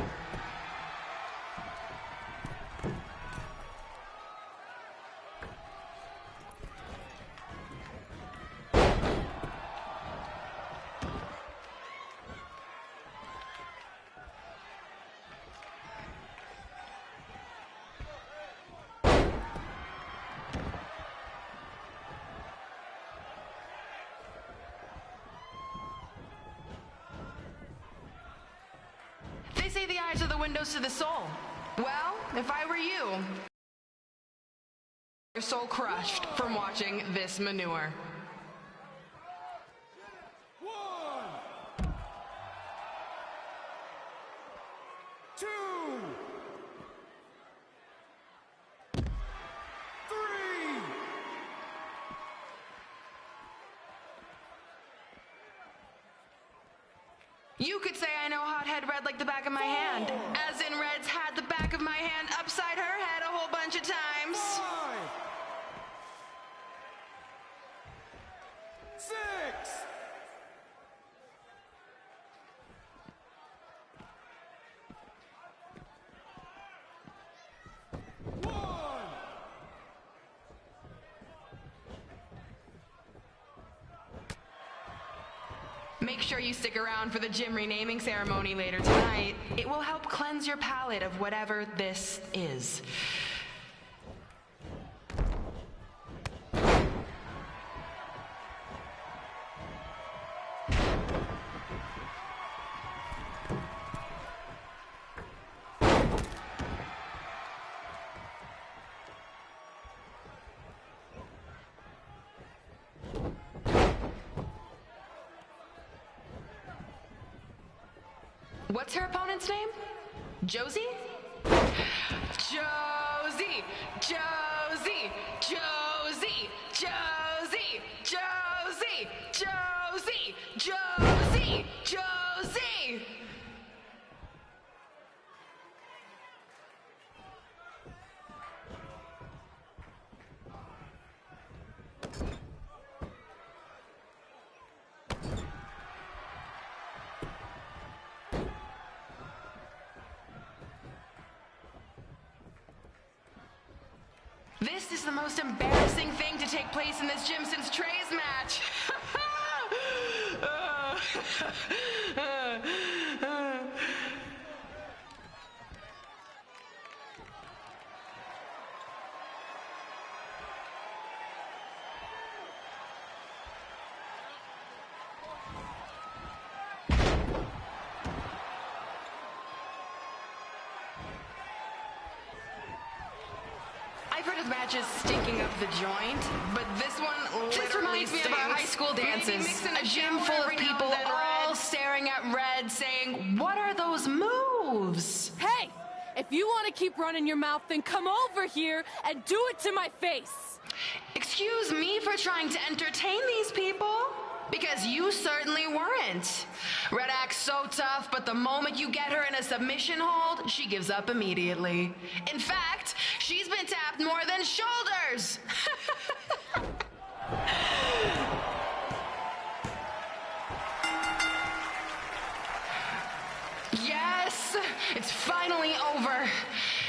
They say the eyes are the windows to the soul. Well, if I were you, your soul crushed from watching this manure. You could say I know Hothead Red like the back of my hand. As in Red's had the back of my hand upside her head a whole bunch of times.
5, 6,
Make sure you stick around for the gym renaming ceremony later tonight. It will help cleanse your palate of whatever this is. What's her opponent's name? Josie? Josie! Josie! Josie! Josie! Josie! Josie! Josie! Josie! This is the most embarrassing thing to take place in this gym since Trey's match. I've heard of matches stinking up the joint, but this one literally This reminds me of our high school dances. A gym full of people all staring at Red saying, "What are those moves?"
Hey, if you want to keep running your mouth, then come over here and do it to my face.
Excuse me for trying to entertain these people? Because you certainly weren't. Red acts so tough, but the moment you get her in a submission hold, she gives up immediately. In fact, she's been tapped more than shoulders. Yes, it's finally over.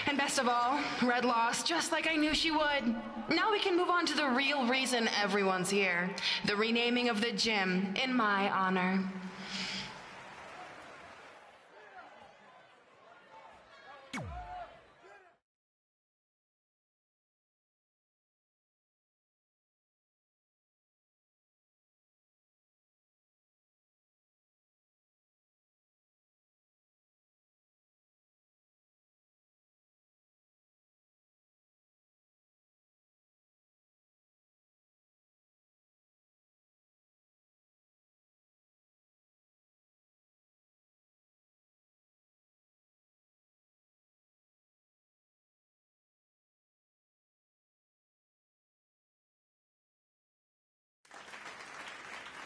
And best of all, Red lost just like I knew she would. Now we can move on to the real reason everyone's here. The renaming of the gym in my honor.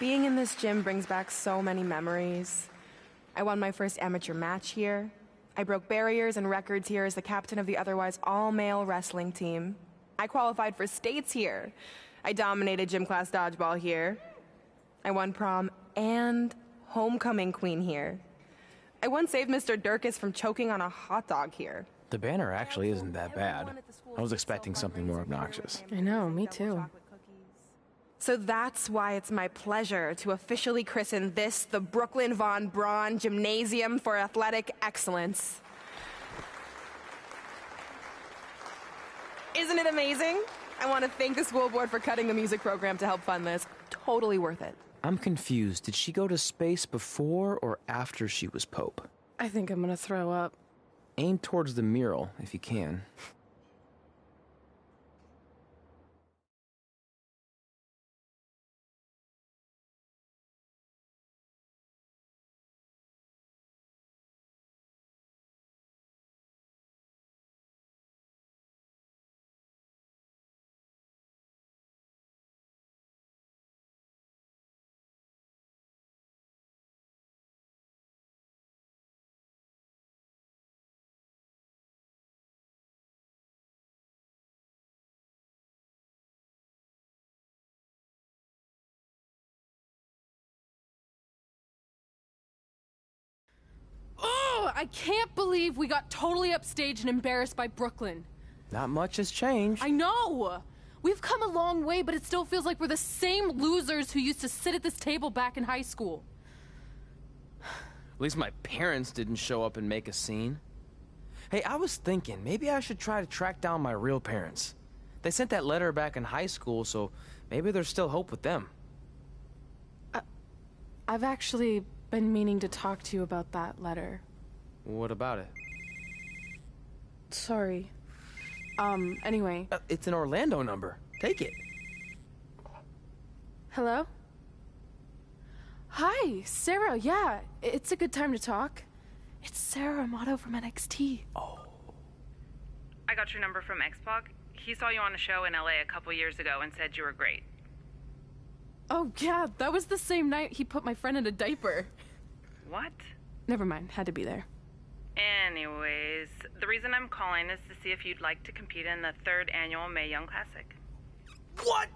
Being in this gym brings back so many memories. I won my first amateur match here. I broke barriers and records here as the captain of the otherwise all-male wrestling team. I qualified for states here. I dominated gym class dodgeball here. I won prom and homecoming queen here. I once saved Mr. Durkis from choking on a hot dog here.
The banner actually isn't that bad. I was expecting something more obnoxious.
I know, me too.
So that's why it's my pleasure to officially christen this the Brooklyn Von Braun Gymnasium for Athletic Excellence. Isn't it amazing? I want to thank the school board for cutting the music program to help fund this. Totally worth it.
I'm confused. Did she go to space before or after she was Pope?
I think I'm gonna throw up.
Aim towards the mural, if you can.
Oh, I can't believe we got totally upstaged and embarrassed by Brooklyn.
Not much has changed.
I know! We've come a long way, but it still feels like we're the same losers who used to sit at this table back in high school.
At least my parents didn't show up and make a scene. Hey, I was thinking, maybe I should try to track down my real parents. They sent that letter back in high school, so maybe there's still hope with them.
I've actually been meaning to talk to you about that letter.
What about it?
Sorry. Anyway.
It's an Orlando number. Take it.
Hello? Hi, Sarah. Yeah, it's a good time to talk. It's Sarah Amato from NXT.
Oh.
I got your number from Xbox. He saw you on a show in LA a couple years ago and said you were great.
Oh, yeah, that was the same night he put my friend in a diaper.
What?
Never mind, had to be there.
Anyways, the reason I'm calling is to see if you'd like to compete in the 3rd annual Mae Young Classic.
What?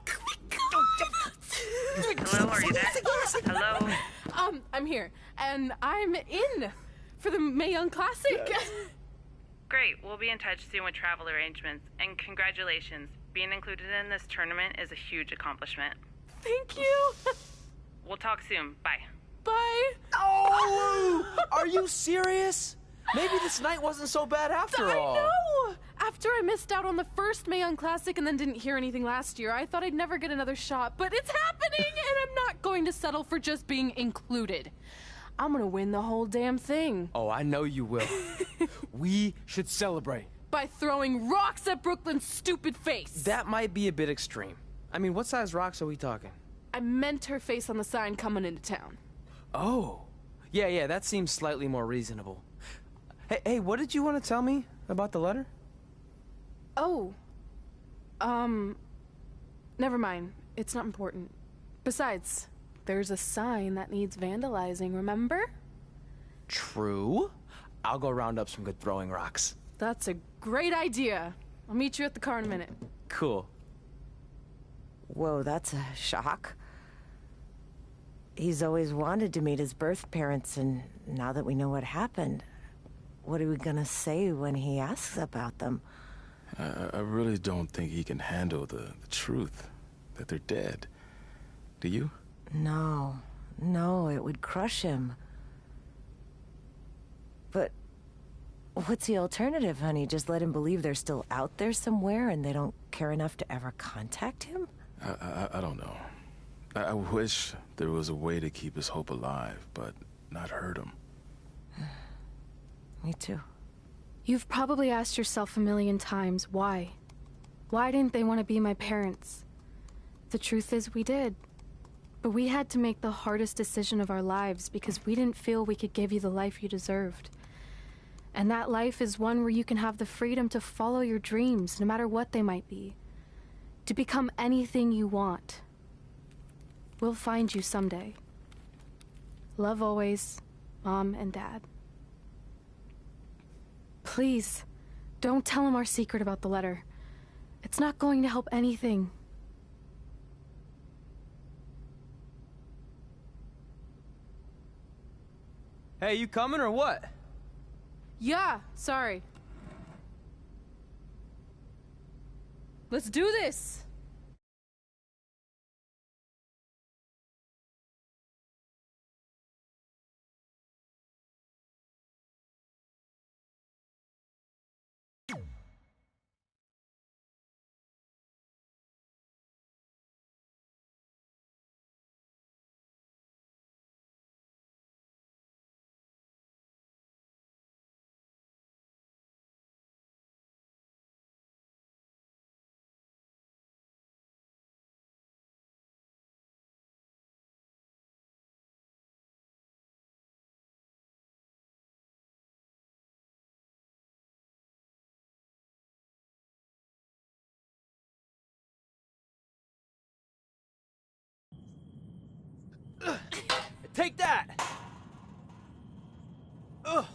Hello, are you there? Hello?
I'm here, and I'm in for the Mae Young Classic.
Great, we'll be in touch soon with travel arrangements, and congratulations. Being included in this tournament is a huge accomplishment.
Thank you.
We'll talk soon. Bye.
Bye.
Oh! Are you serious? Maybe this night wasn't so bad after all.
I know! After I missed out on the first Mae Young Classic and then didn't hear anything last year, I thought I'd never get another shot, but it's happening, and I'm not going to settle for just being included. I'm gonna win the whole damn thing.
Oh, I know you will. We should celebrate.
By throwing rocks at Brooklyn's stupid face.
That might be a bit extreme. I mean, what size rocks are we talking?
I meant her face on the sign coming into town.
Oh. Yeah, that seems slightly more reasonable. Hey, what did you want to tell me about the letter?
Oh. Never mind. It's not important. Besides, there's a sign that needs vandalizing, remember?
True. I'll go round up some good throwing rocks.
That's a great idea. I'll meet you at the car in a minute.
Cool.
Whoa, that's a shock. He's always wanted to meet his birth parents, and now that we know what happened, what are we gonna say when he asks about them?
I really don't think he can handle the truth, that they're dead. Do you?
No, it would crush him. But what's the alternative, honey? Just let him believe they're still out there somewhere and they don't care enough to ever contact him?
I don't know. I wish there was a way to keep his hope alive, but not hurt him.
Me too.
You've probably asked yourself a million times, why? Why didn't they want to be my parents? The truth is, we did. But we had to make the hardest decision of our lives because we didn't feel we could give you the life you deserved. And that life is one where you can have the freedom to follow your dreams, no matter what they might be. To become anything you want. We'll find you someday. Love always, Mom and Dad. Please, don't tell him our secret about the letter. It's not going to help anything.
Hey, you coming or what?
Yeah, sorry. Let's do this!
Take that! Ugh.
Oh,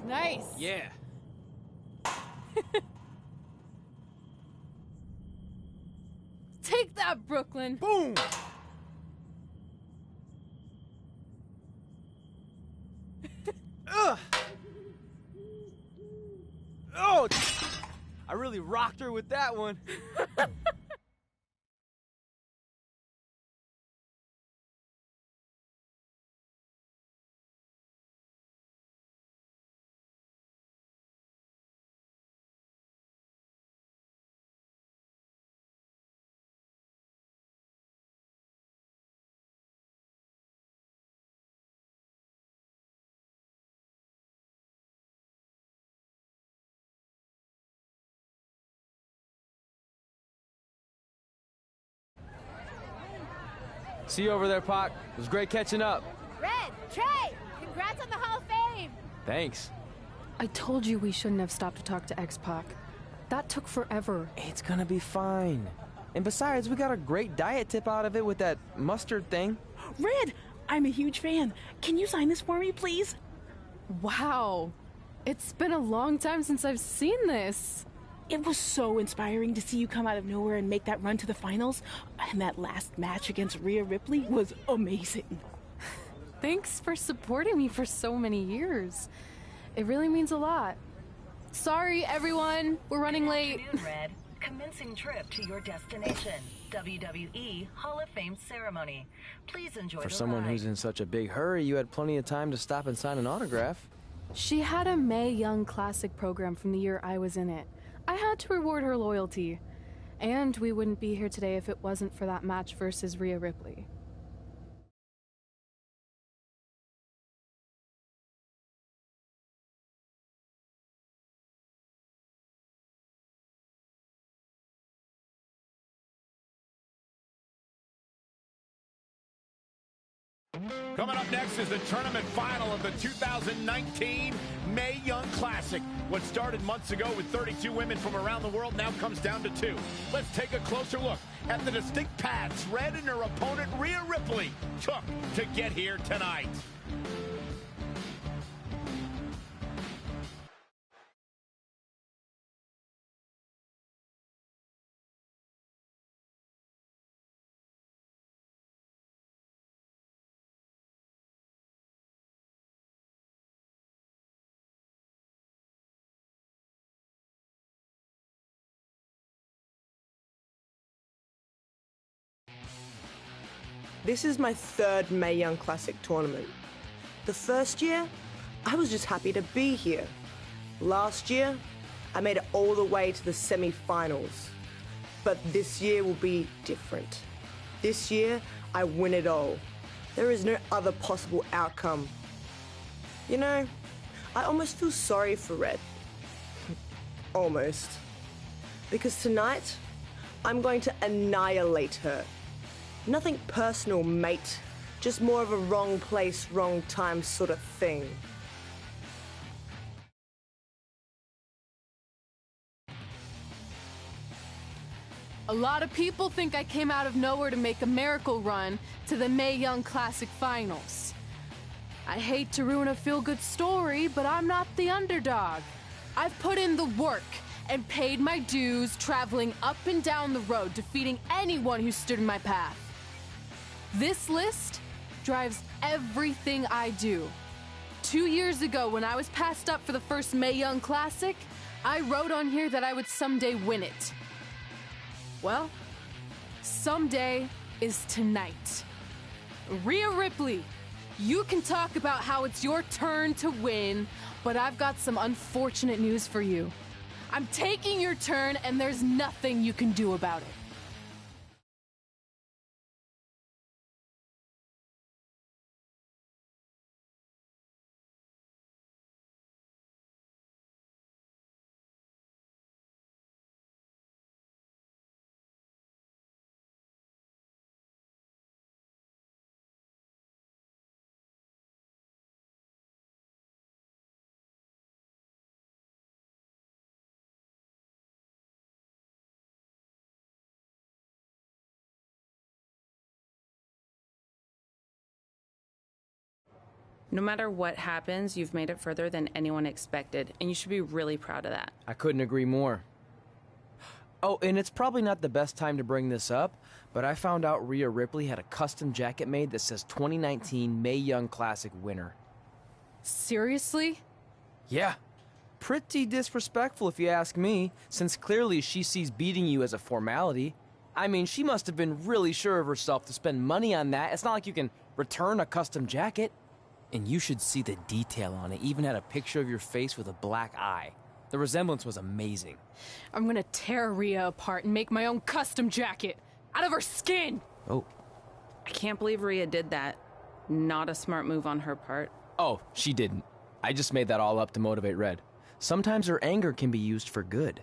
nice!
Yeah.
Take that, Brooklyn!
Boom! Ugh! Oh! I really rocked her with that one. See you over there, Pac. It was great catching up.
Red, Trey, congrats on the Hall of Fame.
Thanks.
I told you we shouldn't have stopped to talk to X-Pac. That took forever.
It's gonna be fine. And besides, we got a great diet tip out of it with that mustard thing.
Red, I'm a huge fan. Can you sign this for me, please?
Wow. It's been a long time since I've seen this.
It was so inspiring to see you come out of nowhere and make that run to the finals. And that last match against Rhea Ripley was amazing.
Thanks for supporting me for so many years. It really means a lot. Sorry, everyone. We're running late.
Good afternoon, Red. Commencing trip to your destination. WWE Hall of Fame ceremony. Please enjoy
For
the
someone
ride.
who's in such a big hurry, you had plenty of time to stop and sign an autograph.
She had a Mae Young Classic program from the year I was in it. I had to reward her loyalty. And we wouldn't be here today if it wasn't for that match versus Rhea Ripley.
Coming up next is the tournament final of the 2019 Mae Young Classic. What started months ago with 32 women from around the world now comes down to 2. Let's take a closer look at the distinct paths Red and her opponent Rhea Ripley took to get here tonight.
This is my third Mae Young Classic tournament. The first year, I was just happy to be here. Last year, I made it all the way to the semi-finals. But this year will be different. This year, I win it all. There is no other possible outcome. You know, I almost feel sorry for Red. Almost. Because tonight, I'm going to annihilate her. Nothing personal, mate. Just more of a wrong place, wrong time sort of thing.
A lot of people think I came out of nowhere to make a miracle run to the Mae Young Classic Finals. I hate to ruin a feel-good story, but I'm not the underdog. I've put in the work and paid my dues traveling up and down the road, defeating anyone who stood in my path. This list drives everything I do. 2 years ago, when I was passed up for the first Mae Young Classic, I wrote on here that I would someday win it. Well, someday is tonight. Rhea Ripley, you can talk about how it's your turn to win, but I've got some unfortunate news for you. I'm taking your turn, and there's nothing you can do about it.
No matter what happens, you've made it further than anyone expected, and you should be really proud of that.
I couldn't agree more. Oh, and it's probably not the best time to bring this up, but I found out Rhea Ripley had a custom jacket made that says 2019 Mae Young Classic winner.
Seriously?
Yeah. Pretty disrespectful if you ask me, since clearly she sees beating you as a formality. I mean, she must have been really sure of herself to spend money on that. It's not like you can return a custom jacket. And you should see the detail on it. Even had a picture of your face with a black eye. The resemblance was amazing.
I'm gonna tear Rhea apart and make my own custom jacket out of her skin!
Oh.
I can't believe Rhea did that. Not a smart move on her part.
Oh, she didn't. I just made that all up to motivate Red. Sometimes her anger can be used for good.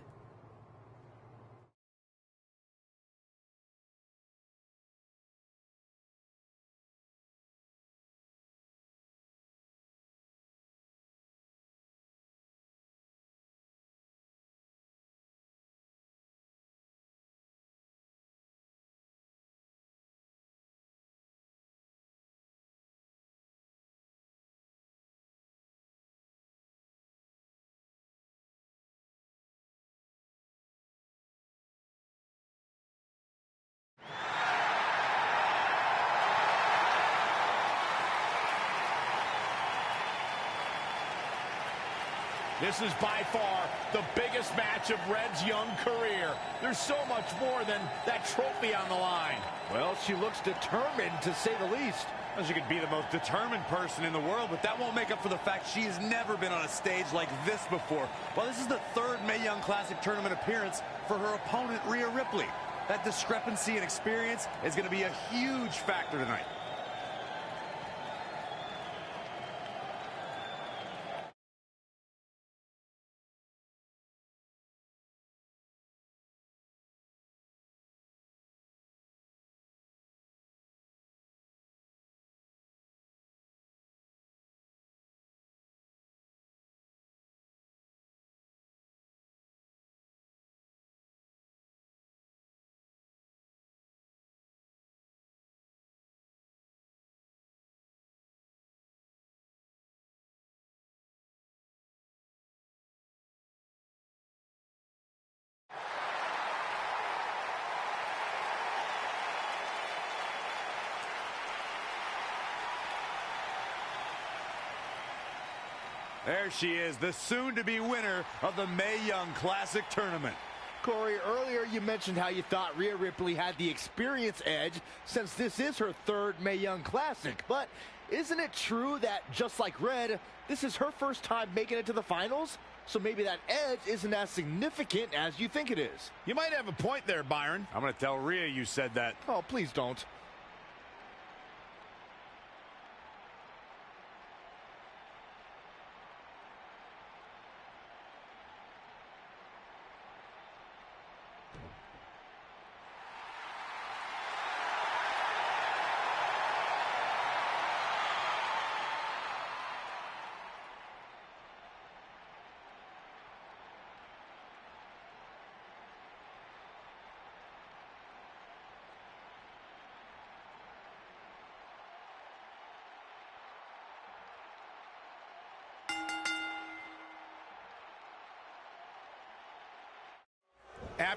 This is by far the biggest match of Red's young career. There's so much more than that trophy on the line.
Well, she looks determined, to say the least.
Well, she could be the most determined person in the world, but that won't make up for the fact she has never been on a stage like this before. Well, this is the third Mae Young Classic tournament appearance for her opponent, Rhea Ripley. That discrepancy in experience is going to be a huge factor tonight. There she is, the soon-to-be winner of the Mae Young Classic Tournament.
Corey, earlier you mentioned how you thought Rhea Ripley had the experience edge since this is her third Mae Young Classic. But isn't it true that, just like Red, this is her first time making it to the finals? So maybe that edge isn't as significant as you think it is.
You might have a point there, Byron. I'm going to tell Rhea you said that.
Oh, please don't.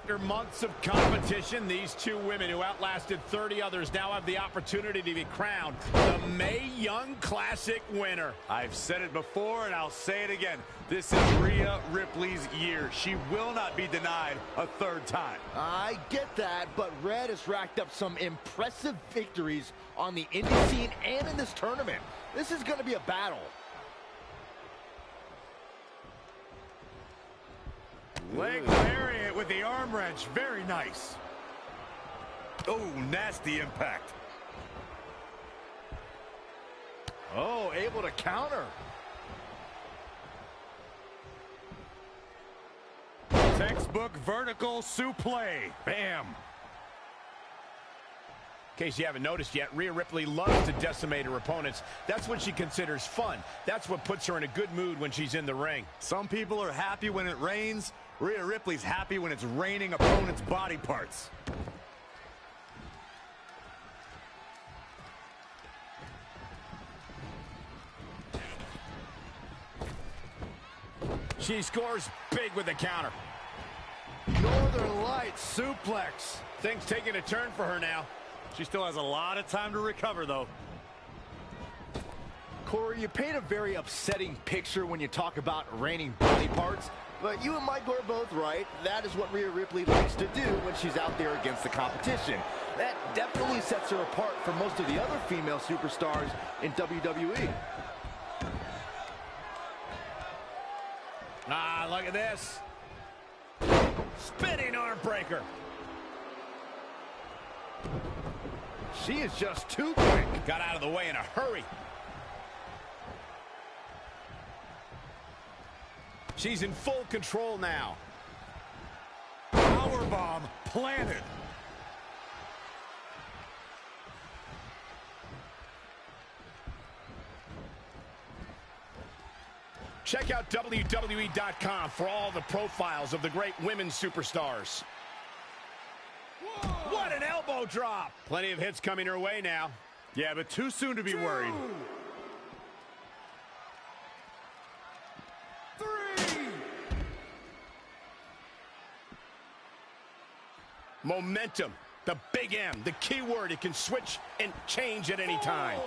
After months of competition, these two women who outlasted 30 others now have the opportunity to be crowned the Mae Young Classic winner.
I've said it before and I'll say it again. This is Rhea Ripley's year. She will not be denied a third time.
I get that, but Red has racked up some impressive victories on the indie scene and in this tournament. This is going to be a battle.
Leg variant with the arm wrench. Very nice. Oh, nasty impact.
Oh, able to counter.
Textbook vertical suplex. Bam.
In case you haven't noticed yet, Rhea Ripley loves to decimate her opponents. That's what she considers fun. That's what puts her in a good mood when she's in the ring.
Some people are happy when it rains. Rhea Ripley's happy when it's raining opponents' body parts.
She scores big with the counter.
Northern Lights suplex.
Things taking a turn for her now.
She still has a lot of time to recover, though.
Corey, you paint a very upsetting picture when you talk about raining body parts, but you and Michael are both right. That is what Rhea Ripley likes to do when she's out there against the competition. That definitely sets her apart from most of the other female superstars in WWE.
Ah, look at this. Spinning arm breaker.
She is just too quick.
Got out of the way in a hurry. She's in full control now.
Powerbomb planted.
Check out WWE.com for all the profiles of the great women's superstars. Whoa. What an elbow drop. Plenty of hits coming her way now.
Yeah, but too soon to be worried.
3. Momentum. The big M. The key word. It can switch and change at any time.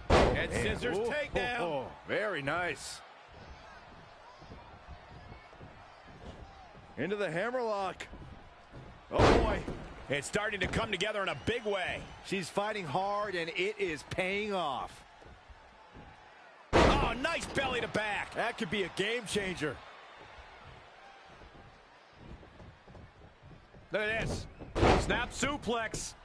4.
Head scissors takedown.
Very nice. Into the hammerlock.
Oh, boy. It's starting to come together in a big way.
She's fighting hard, and it is paying off.
Oh, nice belly to back.
That could be a game changer.
Look at this.
Snap suplex.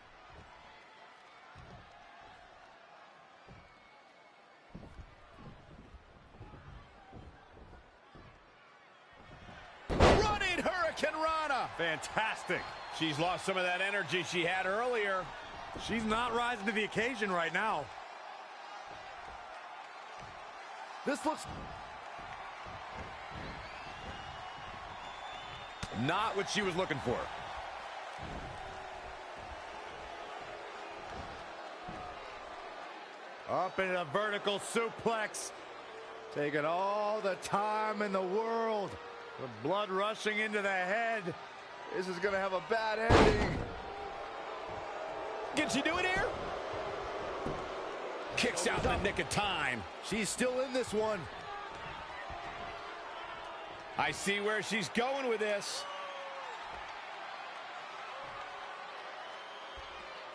Running Hurricane Rana.
Fantastic.
She's lost some of that energy she had earlier.
She's not rising to the occasion right now.
This looks...
Not what she was looking for. Up into a vertical suplex.
Taking all the time in the world.
The blood rushing into the head.
This is going to have a bad ending.
Can she do it here? Kicks out in the nick of time.
She's still in this one.
I see where she's going with this.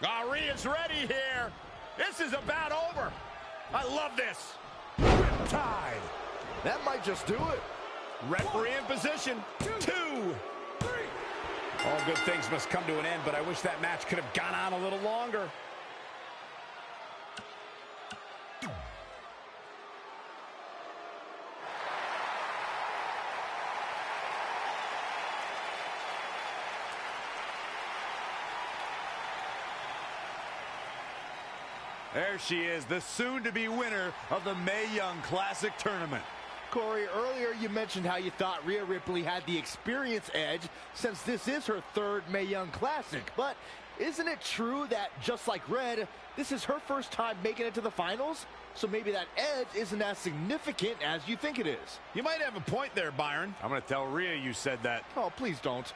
Rhea's ready here. This is about over. I love this.
Riptide. That might just do it.
Referee in position. 2. All good things must come to an end, but I wish that match could have gone on a little longer.
There she is, the soon-to-be winner of the Mae Young Classic Tournament.
Corey, earlier you mentioned how you thought Rhea Ripley had the experience edge since this is her third Mae Young Classic. But isn't it true that, just like Red, this is her first time making it to the finals? so maybe that edge isn't as significant as you think it is.
You might have a point there, Byron.
I'm going to tell Rhea you said that.
Oh, please don't.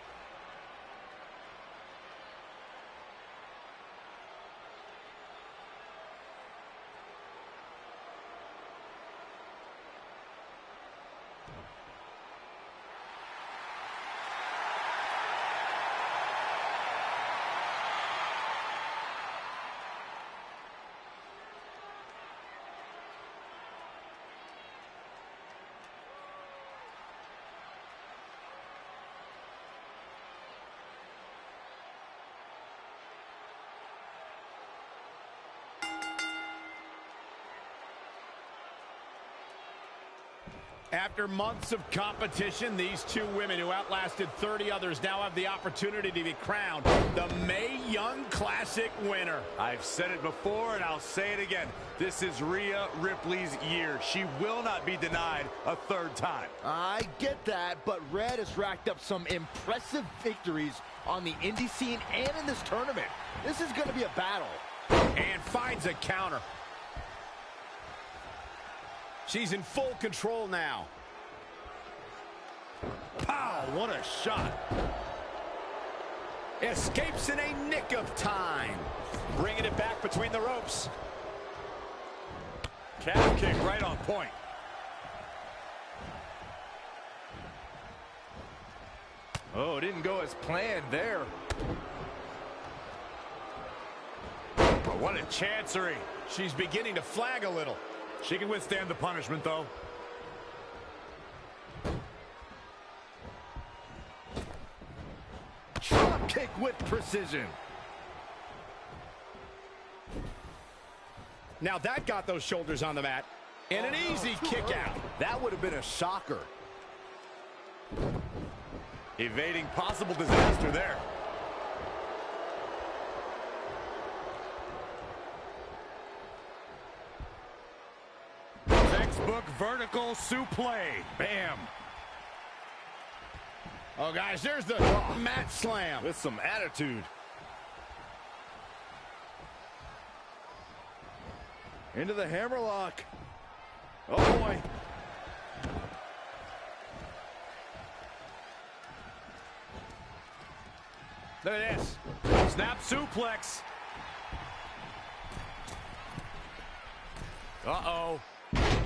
After months of competition, these two women who outlasted 30 others now have the opportunity to be crowned the Mae Young Classic winner.
I've said it before and I'll say it again. This is Rhea Ripley's year. She will not be denied a third time.
I get that, but Red has racked up some impressive victories on the indie scene and in this tournament. This is going to be a battle.
And finds a counter. She's in full control now. Pow, what a shot. Escapes in a nick of time. Bringing it back between the ropes.
Calf kick right on point.
Oh, it didn't go as planned there.
Oh, what a chancery.
She's beginning to flag a little.
She can withstand the punishment, though.
Drop kick with precision.
Now that got those shoulders on the mat. And an easy kick out.
That would have been a shocker.
Evading possible disaster there. Textbook vertical suplex. Bam.
Oh, guys, there's the mat slam.
With some attitude.
Into the hammerlock.
Oh, boy.
Look at this. Snap suplex. Uh-oh.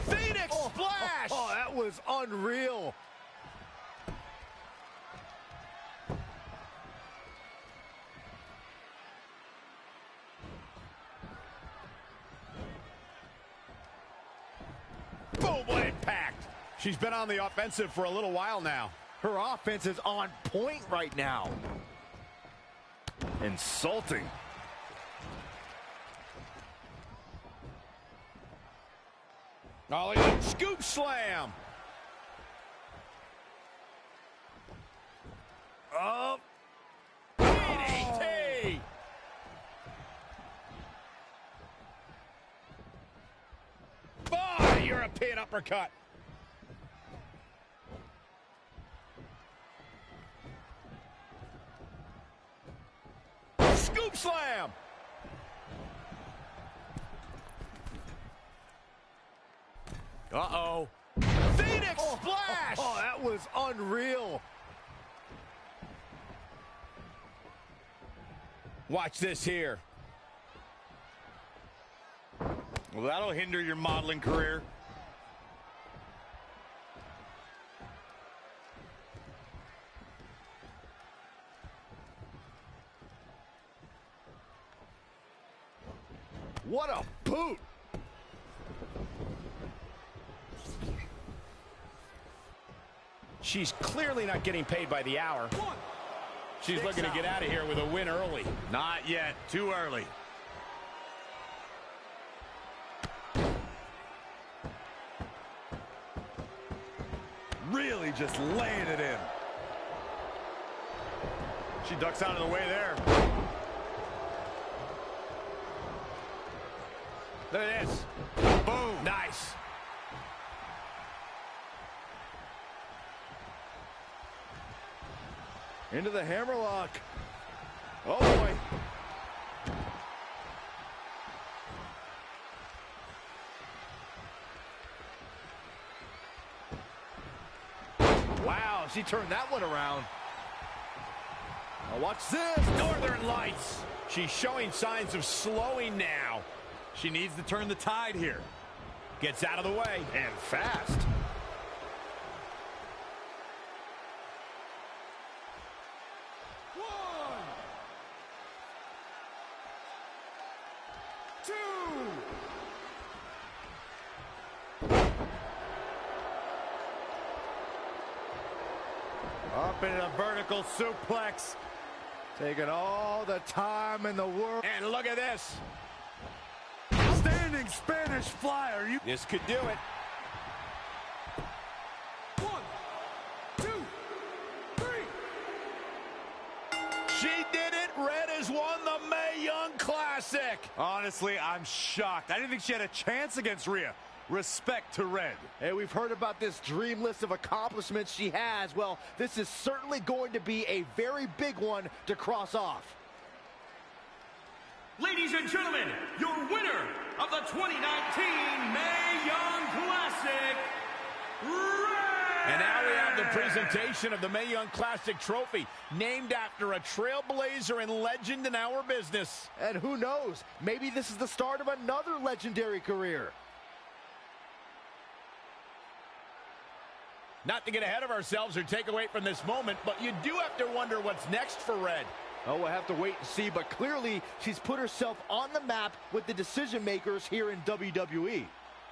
Phoenix splash!
Oh, that was unreal.
Boom, what impact. She's been on the offensive for a little while now.
Her offense is on point right now.
Insulting.
Oh, look at that scoop slam.
Oh.
DDT. Oh, European uppercut. Scoop slam.
Uh-oh.
Phoenix splash.
Oh, that was unreal.
Watch this here.
Well, that'll hinder your modeling career.
What a boot.
She's clearly not getting paid by the hour. She's looking to get out of here with a win early.
Not yet. Too early. Really just laying it in. She ducks out of the way there.
Look at this.
Boom.
Nice.
Into the hammerlock. Oh, boy. she turned that one around. Now watch this.
Northern Lights. She's showing signs of slowing now.
She needs to turn the tide here.
Gets out of the way, and fast.
Up in a vertical suplex. Taking all the time in the world.
And look at this.
Standing Spanish fly.
This could do it.
1, 2, 3.
She did it. Red has won the Mae Young Classic.
Honestly, I'm shocked. I didn't think she had a chance against Rhea. Respect to Red.
Hey, we've heard about this dream list of accomplishments she has. Well, this is certainly going to be a very big one to cross off.
Ladies and gentlemen, your winner of the 2019 Mae Young Classic, Red!
And now we have the presentation of the Mae Young Classic trophy, named after a trailblazer and legend in our business.
And who knows, maybe this is the start of another legendary career.
Not to get ahead of ourselves or take away from this moment, but you do have to wonder what's next for Red.
Oh, we'll have to wait and see, but clearly she's put herself on the map with the decision makers here in WWE.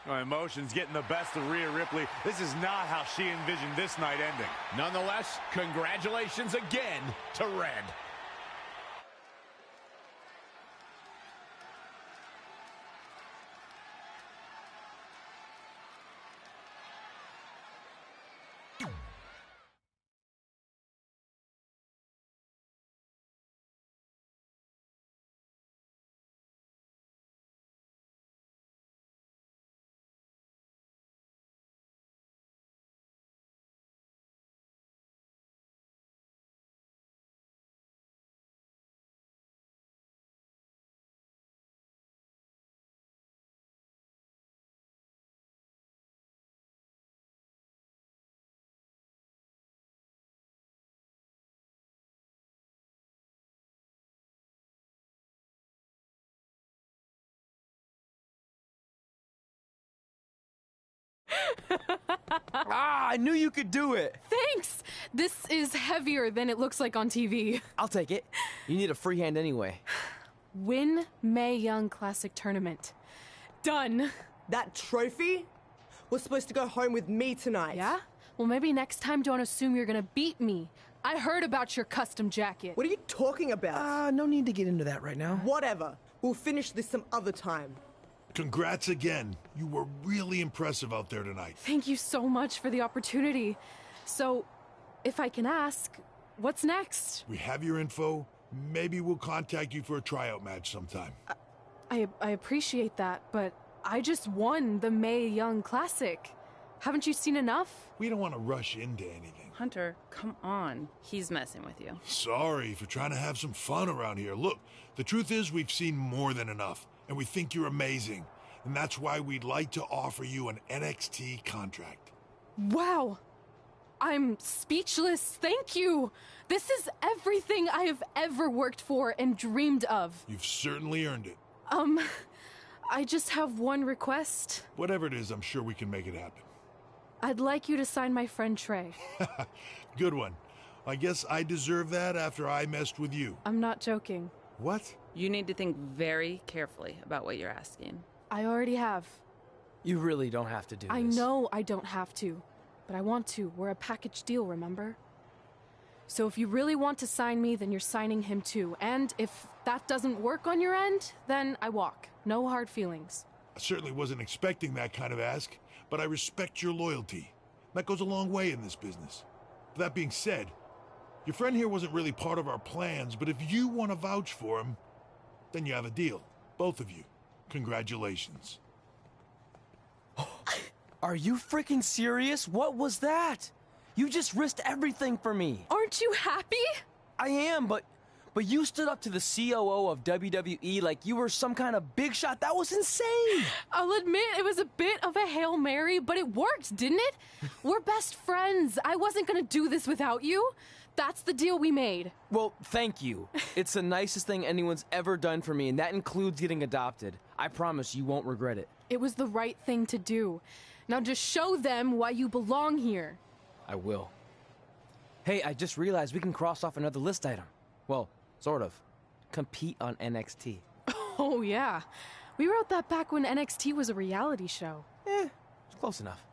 Oh, emotions getting the best of Rhea Ripley. This is not how she envisioned this night ending.
Nonetheless, congratulations again to Red.
I knew you could do it.
Thanks! This is heavier than it looks like on TV.
I'll take it. You need a free hand anyway.
Win Mae Young Classic Tournament. Done.
That trophy was supposed to go home with me tonight.
Yeah? Well, maybe next time don't assume you're gonna beat me. I heard about your custom jacket.
What are you talking about?
No need to get into that right now.
Whatever. We'll finish this some other time.
Congrats again. You were really impressive out there tonight.
Thank you so much for the opportunity. So, if I can ask, what's next?
We have your info. Maybe we'll contact you for a tryout match sometime.
I appreciate that, but I just won the Mae Young Classic. Haven't you seen enough?
We don't want to rush into anything.
Hunter, come on. He's messing with you.
Sorry for trying to have some fun around here. Look, the truth is we've seen more than enough, and we think you're amazing. And that's why we'd like to offer you an NXT contract.
Wow! I'm speechless. Thank you! This is everything I have ever worked for and dreamed of.
You've certainly earned it.
I just have one request.
Whatever it is, I'm sure we can make it happen.
I'd like you to sign my friend Trey.
Good one. I guess I deserve that after I messed with you.
I'm not joking.
What?
You need to think very carefully about what you're asking.
I already have.
You really don't have to do this.
I know I don't have to, but I want to. We're a package deal, remember? So if you really want to sign me, then you're signing him too. And if that doesn't work on your end, then I walk. No hard feelings.
I certainly wasn't expecting that kind of ask, but I respect your loyalty. That goes a long way in this business. That being said, your friend here wasn't really part of our plans, but if you want to vouch for him, then you have a deal. Both of you. Congratulations.
Are you freaking serious? What was that? You just risked everything for me.
Aren't you happy?
I am, but But you stood up to the COO of WWE like you were some kind of big shot. That was insane.
I'll admit it was a bit of a Hail Mary, but it worked, didn't it? We're best friends. I wasn't gonna do this without you. That's the deal we made.
Well, thank you. It's the nicest thing anyone's ever done for me, and that includes getting adopted. I promise you won't regret it.
It was the right thing to do. Now just show them why you belong here.
I will. Hey, I just realized we can cross off another list item. Well, sort of. Compete on NXT.
Oh, yeah. We wrote that back when NXT was a reality show.
It's close enough.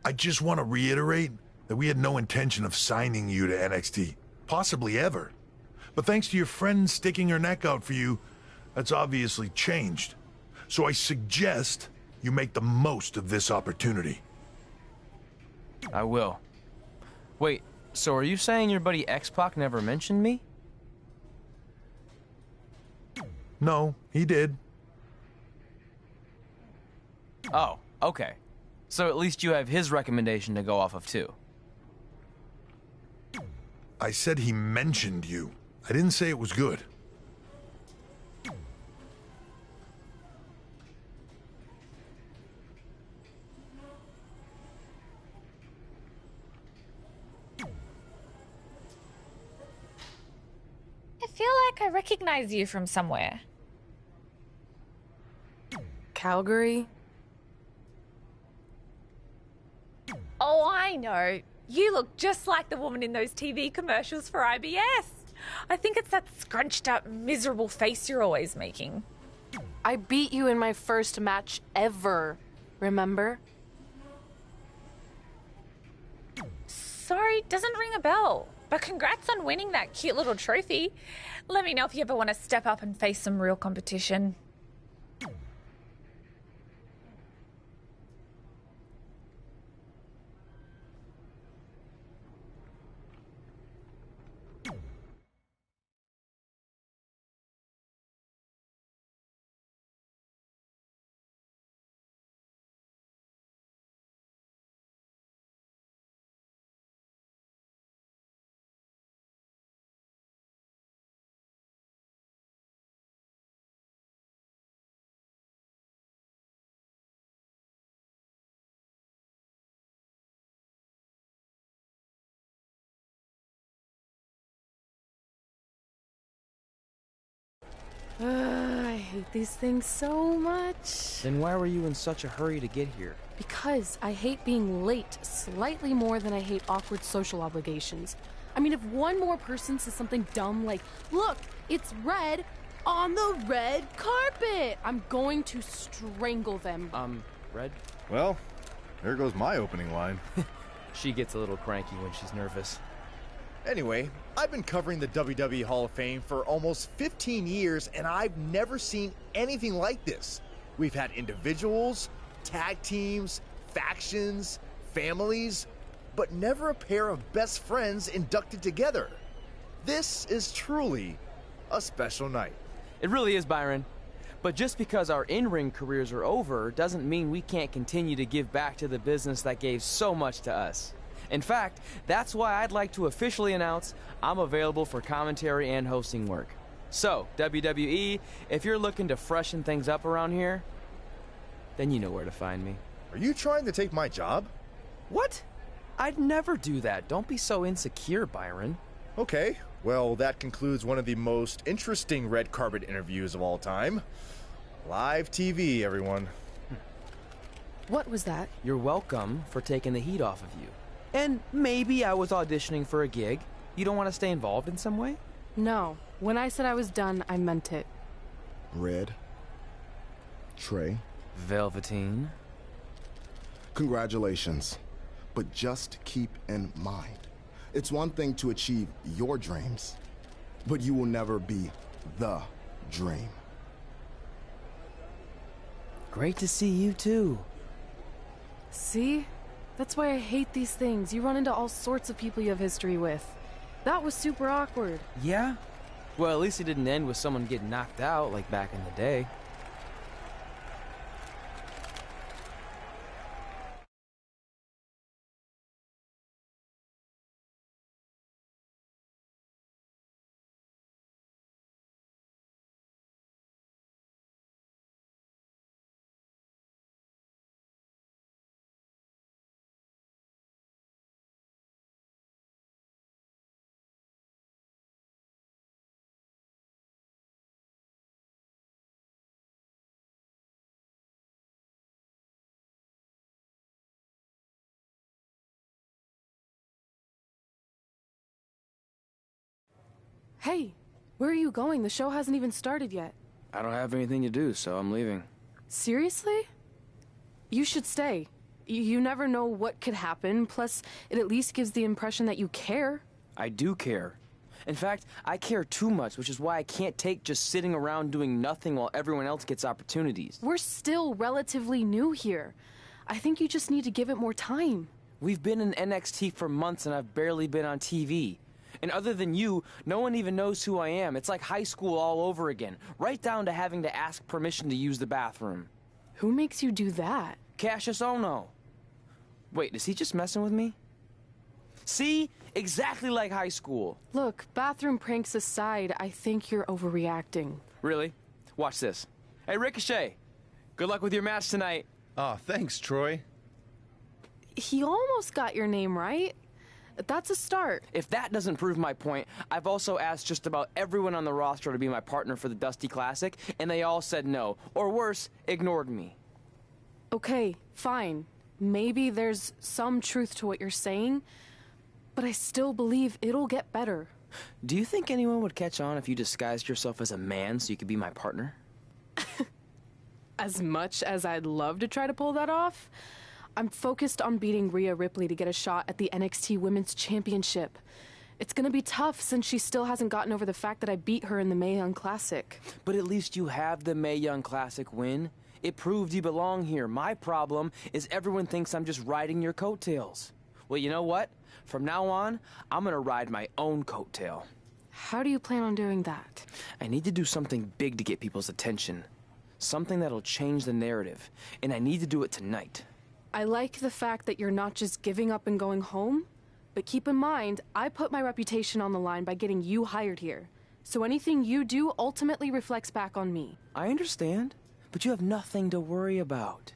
I just want to reiterate that we had no intention of signing you to NXT, possibly ever. But thanks to your friend sticking her neck out for you, that's obviously changed. So I suggest you make the most of this opportunity.
I will. Wait, so are you saying your buddy X-Pac never mentioned me?
No, he did.
Oh, okay. So at least you have his recommendation to go off of too.
I said he mentioned you. I didn't say it was good.
I feel like I recognize you from somewhere.
Calgary?
Oh, I know. You look just like the woman in those TV commercials for IBS. I think it's that scrunched up, miserable face you're always making.
I beat you in my first match ever, remember?
Sorry, doesn't ring a bell. But congrats on winning that cute little trophy. Let me know if you ever want to step up and face some real competition.
I hate these things so much.
Then why were you in such a hurry to get here?
Because I hate being late slightly more than I hate awkward social obligations. I mean, if one more person says something dumb like, look, it's red on the red carpet, I'm going to strangle them.
Red?
Well, there goes my opening line.
She gets a little cranky when she's nervous.
Anyway, I've been covering the WWE Hall of Fame for almost 15 years, and I've never seen anything like this. We've had individuals, tag teams, factions, families, but never a pair of best friends inducted together. This is truly a special night.
It really is, Byron. But just because our in-ring careers are over doesn't mean we can't continue to give back to the business that gave so much to us. In fact, that's why I'd like to officially announce I'm available for commentary and hosting work. So, WWE, if you're looking to freshen things up around here, then you know where to find me.
Are you trying to take my job?
What? I'd never do that. Don't be so insecure, Byron.
Okay, well, that concludes one of the most interesting red carpet interviews of all time. Live TV, everyone.
What was that?
You're welcome for taking the heat off of you. And maybe I was auditioning for a gig. You don't want to stay involved in some way?
No. When I said I was done, I meant it.
Red. Trey.
Velveteen.
Congratulations. But just keep in mind, it's one thing to achieve your dreams, but you will never be the dream.
Great to see you too.
See? That's why I hate these things. You run into all sorts of people you have history with. That was super awkward.
Yeah? Well, at least it didn't end with someone getting knocked out like back in the day.
Hey, where are you going? The show hasn't even started yet.
I don't have anything to do, so I'm leaving.
Seriously? You should stay. You never know what could happen, plus it at least gives the impression that you care.
I do care. In fact, I care too much, which is why I can't take just sitting around doing nothing while everyone else gets opportunities.
We're still relatively new here. I think you just need to give it more time.
We've been in NXT for months and I've barely been on TV. And other than you, no one even knows who I am. It's like high school all over again, right down to having to ask permission to use the bathroom.
Who makes you do that?
Cassius Ohno. Wait, is he just messing with me? See? Exactly like high school.
Look, bathroom pranks aside, I think you're overreacting.
Really? Watch this. Hey, Ricochet. Good luck with your match tonight.
Aw, thanks, Troy.
He almost got your name right. That's a start.
If that doesn't prove my point, I've also asked just about everyone on the roster to be my partner for the Dusty Classic, and they all said no. Or worse, ignored me.
Okay, fine. Maybe there's some truth to what you're saying, but I still believe it'll get better.
Do you think anyone would catch on if you disguised yourself as a man so you could be my partner?
As much as I'd love to try to pull that off, I'm focused on beating Rhea Ripley to get a shot at the NXT Women's Championship. It's gonna be tough since she still hasn't gotten over the fact that I beat her in the Mae Young Classic.
But at least you have the Mae Young Classic win. It proved you belong here. My problem is everyone thinks I'm just riding your coattails. Well, you know what? From now on, I'm gonna ride my own coattail.
How do you plan on doing that?
I need to do something big to get people's attention. Something that'll change the narrative. And I need to do it tonight.
I like the fact that you're not just giving up and going home, but keep in mind, I put my reputation on the line by getting you hired here. So anything you do ultimately reflects back on me.
I understand, but you have nothing to worry about.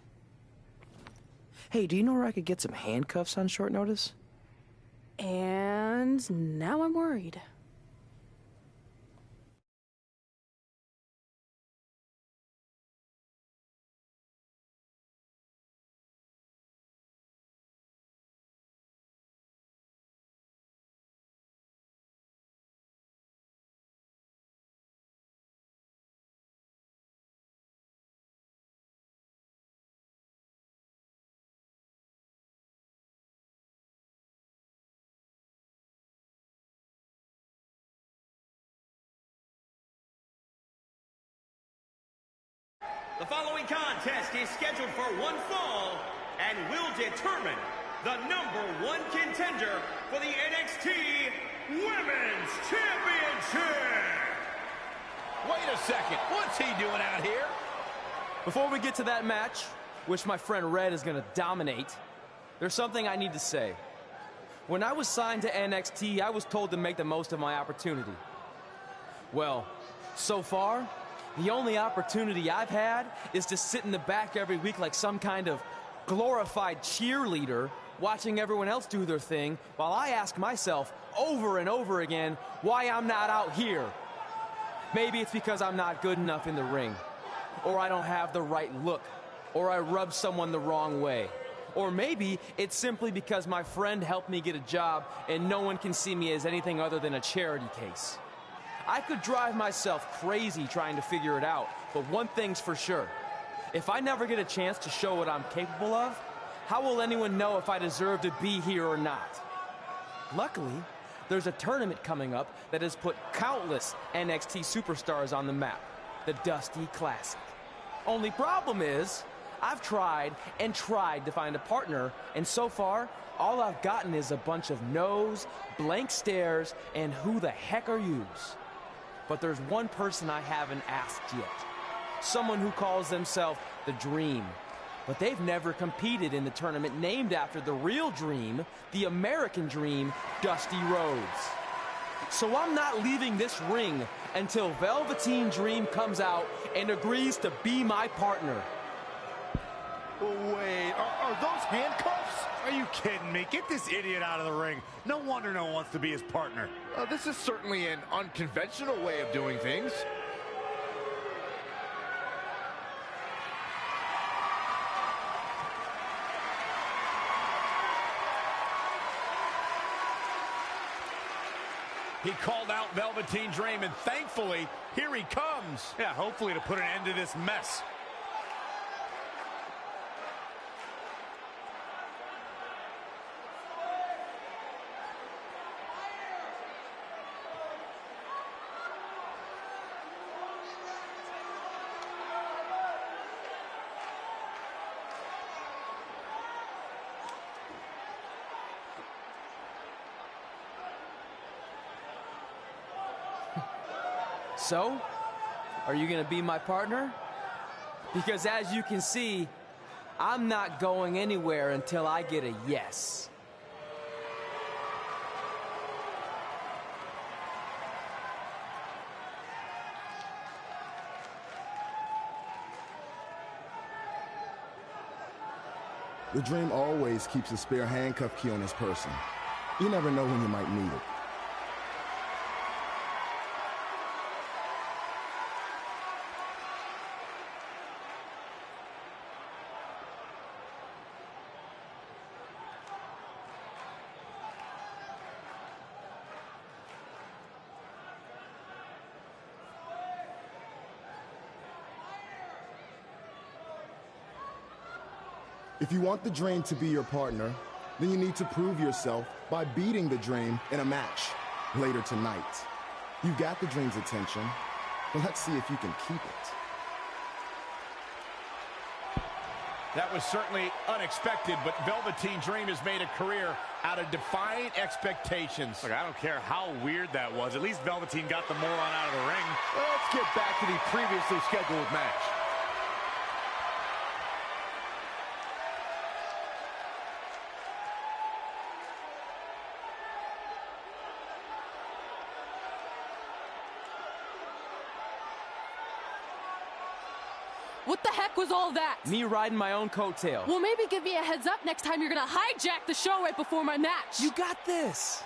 Hey, do you know where I could get some handcuffs on short notice?
And now I'm worried.
The following contest is scheduled for one fall and will determine the #1 contender. contender for the NXT Women's Championship.
Wait a second, what's he doing out here?
Before we get to that match, which my friend Red is going to dominate, there's something I need to say. When I was signed to NXT, I was told to make the most of my opportunity. Well, so far, the only opportunity I've had is to sit in the back every week like some kind of glorified cheerleader, watching everyone else do their thing, while I ask myself over and over again why I'm not out here. Maybe it's because I'm not good enough in the ring, or I don't have the right look, or I rub someone the wrong way. Or maybe it's simply because my friend helped me get a job and no one can see me as anything other than a charity case. I could drive myself crazy trying to figure it out, but one thing's for sure. If I never get a chance to show what I'm capable of, how will anyone know if I deserve to be here or not? Luckily, there's a tournament coming up that has put countless NXT superstars on the map, the Dusty Classic. Only problem is, I've tried and tried to find a partner, and so far, all I've gotten is a bunch of no's, blank stares, and who the heck are yous? But there's one person I haven't asked yet. Someone who calls themselves the Dream. But they've never competed in the tournament named after the real Dream, the American Dream, Dusty Rhodes. So I'm not leaving this ring until Velveteen Dream comes out and agrees to be my partner.
Wait, are those handcuffs?
Are you kidding me? Get this idiot out of the ring. No wonder no one wants to be his partner.
This is certainly an unconventional way of doing things.
He called out Velveteen Dream, and thankfully, here he comes.
Yeah, hopefully to put an end to this mess.
So, are you gonna be my partner? Because as you can see, I'm not going anywhere until I get a yes.
The Dream always keeps a spare handcuff key on his person. You never know when you might need it. If you want the Dream to be your partner, then you need to prove yourself by beating the Dream in a match later tonight. You've got the Dream's attention, but let's see if you can keep it.
That was certainly unexpected, but Velveteen Dream has made a career out of defying expectations.
Look, I don't care how weird that was. At least Velveteen got the moron out of the ring.
Let's get back to the previously scheduled match.
What the heck was all that?
Me riding my own coattail.
Well, maybe give me a heads up next time you're gonna hijack the show right before my match.
You got this.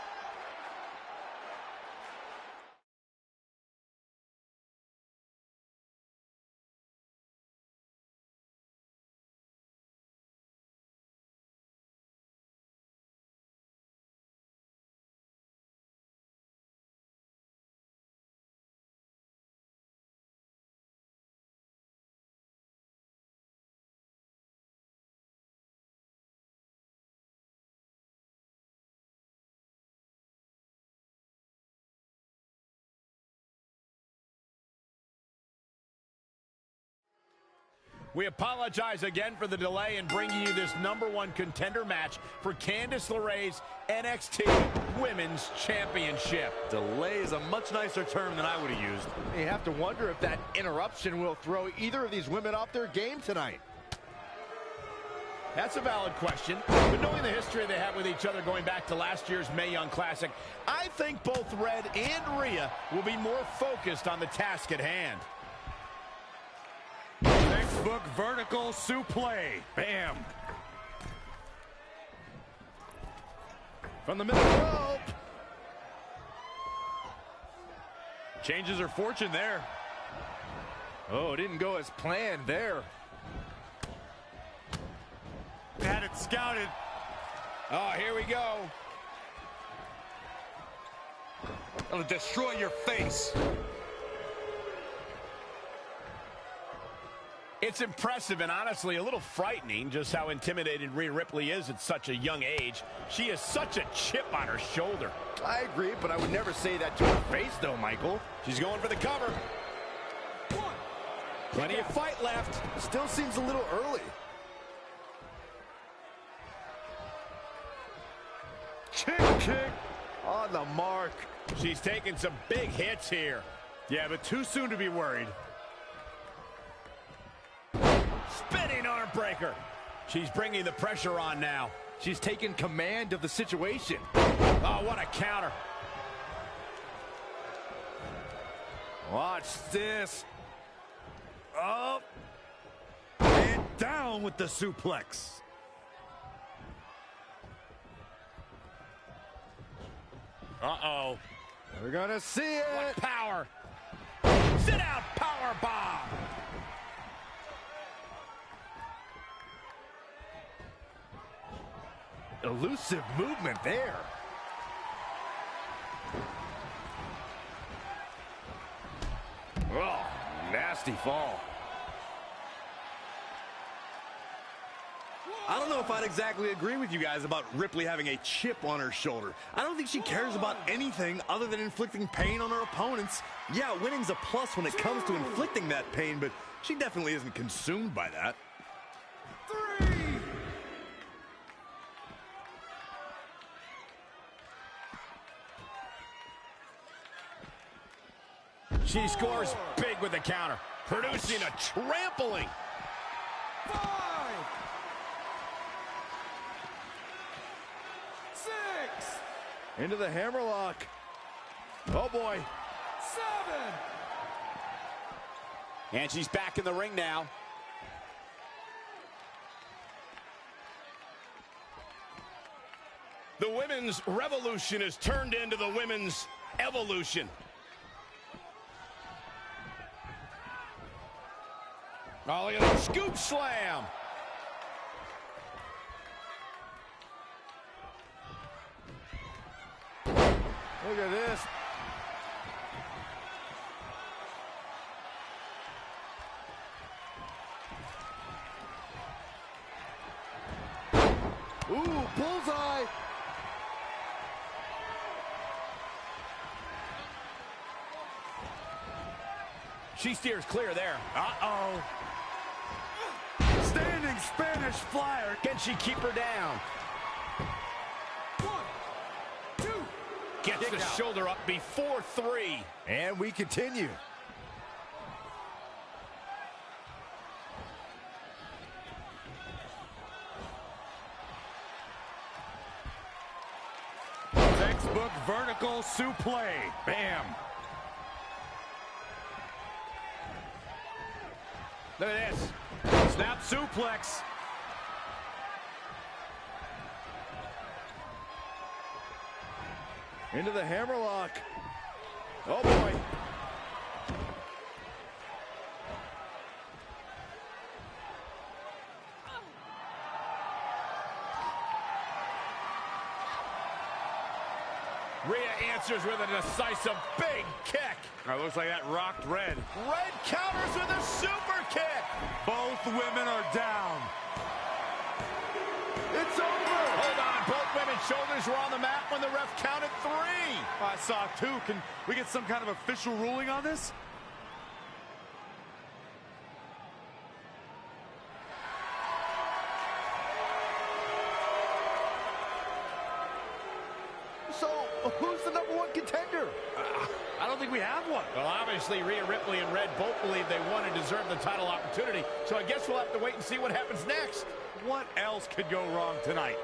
We apologize again for the delay in bringing you this #1 contender match for Candice LeRae's NXT Women's Championship.
Delay is a much nicer term than I would have used.
You have to wonder if that interruption will throw either of these women off their game tonight.
That's a valid question, but knowing the history they have with each other going back to last year's Mae Young Classic, I think both Red and Rhea will be more focused on the task at hand.
Textbook vertical suplex. Bam.
From the middle rope.
Changes her fortune there.
Oh, it didn't go as planned there.
Had it scouted.
Oh, here we go.
It'll destroy your face.
It's impressive and honestly a little frightening just how intimidated Rhea Ripley is at such a young age. She has such a chip on her shoulder.
I agree, but I would never say that to her face, though, Michael.
She's going for the cover. Plenty of fight left.
Still seems a little early.
Kick on the mark. She's taking some big hits here.
Yeah, but too soon to be worried.
Spinning arm breaker. She's bringing the pressure on now.
She's taking command of the situation.
Oh, what a counter.
Watch this. Up. And down with the suplex.
Uh-oh.
We're gonna see it.
What power. Sit out power bomb.
Elusive movement there.
Oh, nasty fall.
I don't know if I'd exactly agree with you guys about Ripley having a chip on her shoulder. I don't think she cares about anything other than inflicting pain on her opponents. Yeah, winning's a plus when it comes to inflicting that pain, but she definitely isn't consumed by that.
3.
She scores big with the counter, producing a trampling.
5. 6.
Into the hammerlock. Oh, boy.
7.
And she's back in the ring now. The women's revolution has turned into the women's evolution. Oh, look at that scoop slam.
Look at this. Ooh, bullseye.
She steers clear there.
Uh-oh. Standing Spanish flyer.
Can she keep her down?
1, 2.
Gets
Kick
the
out.
shoulder up before 3.
And we continue.
Textbook vertical suplex. Bam.
Look at this.
Snap suplex.
Into the hammerlock. Oh, boy.
Rhea answers with a decisive big kick.
Looks like that rocked Red.
Red counters with a super kick.
Both women are down.
It's over.
Hold on. Both women's shoulders were on the mat when the ref counted 3.
I saw 2. Can we get some kind of official ruling on this?
So, who's the #1 contender?
I don't think we have one. Well, obviously, Rhea Ripley and Red both believe they won and deserve the title opportunity, so I guess we'll have to wait and see what happens next.
What else could go wrong tonight?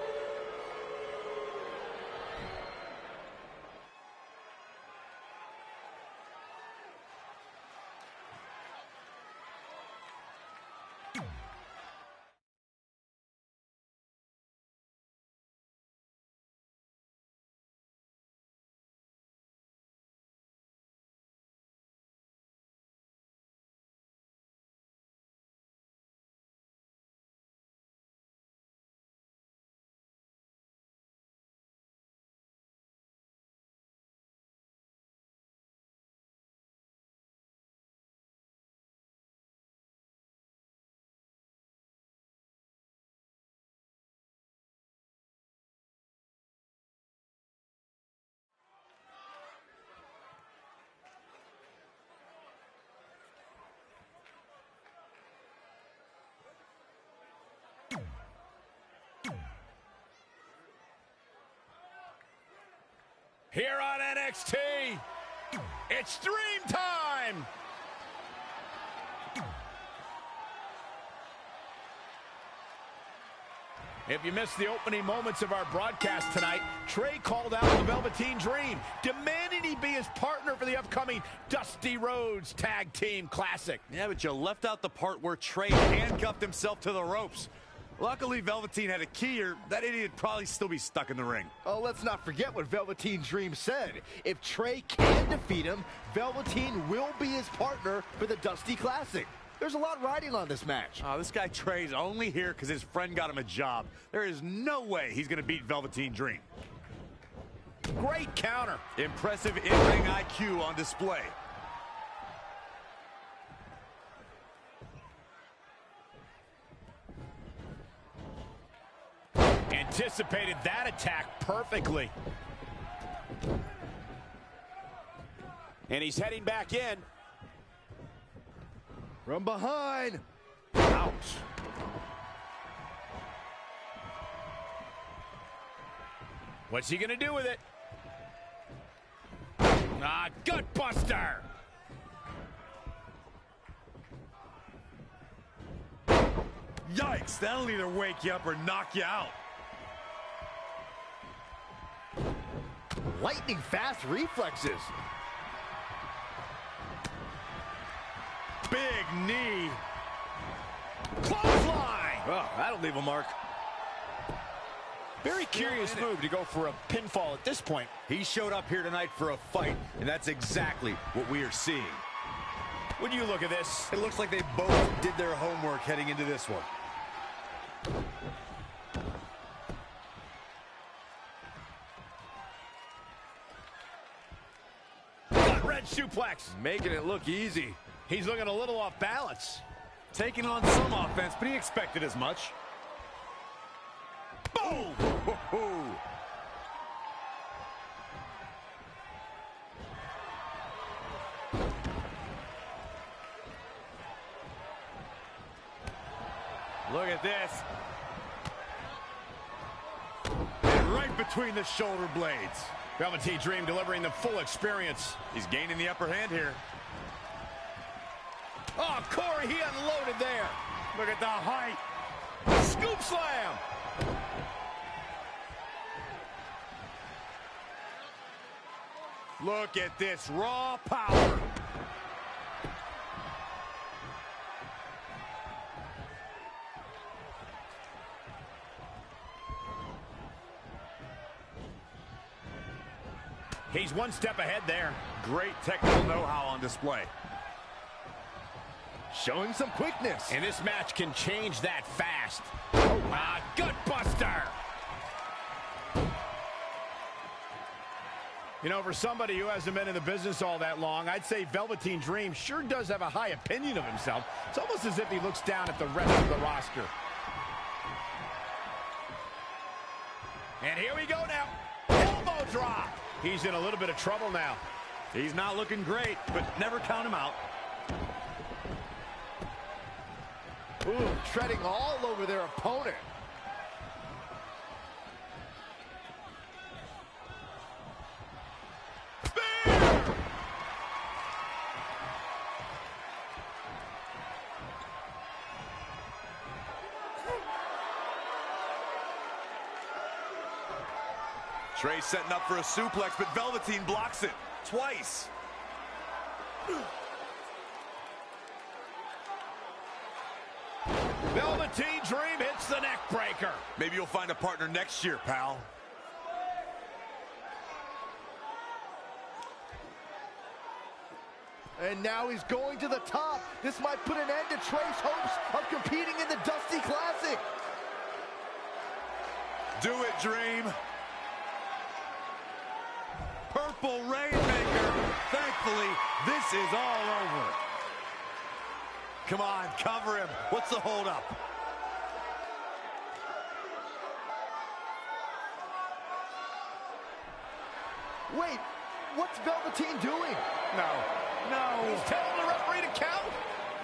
Here on NXT, it's Dream Time! If you missed the opening moments of our broadcast tonight, Trey called out the Velveteen Dream, demanding he be his partner for the upcoming Dusty Rhodes Tag Team Classic.
Yeah, but you left out the part where Trey handcuffed himself to the ropes. Luckily, Velveteen had a key, or that idiot would probably still be stuck in the ring.
Oh, let's not forget what Velveteen Dream said. If Trey can defeat him, Velveteen will be his partner for the Dusty Classic. There's a lot riding on this match.
Oh, this guy Trey's only here because his friend got him a job. There is no way he's going to beat Velveteen Dream.
Great counter.
Impressive in-ring IQ on display.
Anticipated that attack perfectly. And he's heading back in.
From behind.
Ouch. What's he gonna do with it? Ah, gut buster.
Yikes, that'll either wake you up or knock you out.
Lightning fast reflexes.
Big knee.
Clothesline.
Oh, that'll leave a mark.
Very curious move to go for a pinfall at this point.
He showed up here tonight for a fight, and that's exactly what we are seeing.
When you look at this,
it looks like they both did their homework heading into this one.
red suplex.
Making it look easy.
He's looking a little off balance.
Taking on some offense, but he expected as much. Boom! Look at this. And right between the shoulder blades.
Velveteen Dream delivering the full experience.
He's gaining the upper hand here.
Oh, Corey, he unloaded there.
Look at the height.
Scoop slam.
Look at this raw power.
He's one step ahead there.
Great technical know-how on display.
Showing some quickness.
And this match can change that fast. Oh, wow. Gut buster. You know, for somebody who hasn't been in the business all that long, I'd say Velveteen Dream sure does have a high opinion of himself. It's almost as if he looks down at the rest of the roster. And here we go now. Elbow drop. He's in a little bit of trouble now.
He's not looking great, but never count him out.
Ooh, treading all over their opponent.
Trey setting up for a suplex, but Velveteen blocks it twice.
Velveteen Dream hits the neck breaker.
Maybe you'll find a partner next year, pal.
And now he's going to the top. This might put an end to Trey's hopes of competing in the Dusty Classic.
Do it, Dream. Purple Rainmaker. Thankfully, this is all over. Come on, cover him. What's the holdup?
Wait, what's Velveteen doing?
No. He's telling the referee to count.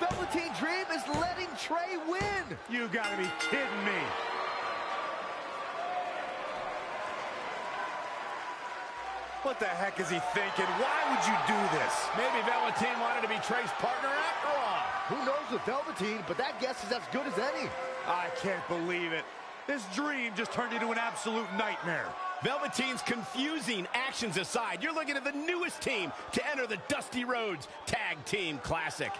Velveteen Dream is letting Trey win.
You gotta be kidding me.
What the heck is he thinking? Why would you do this?
Maybe Velveteen wanted to be Trey's partner after all.
Who knows with Velveteen, but that guess is as good as any.
I can't believe it. This dream just turned into an absolute nightmare.
Velveteen's confusing actions aside, you're looking at the newest team to enter the Dusty Rhodes Tag Team Classic.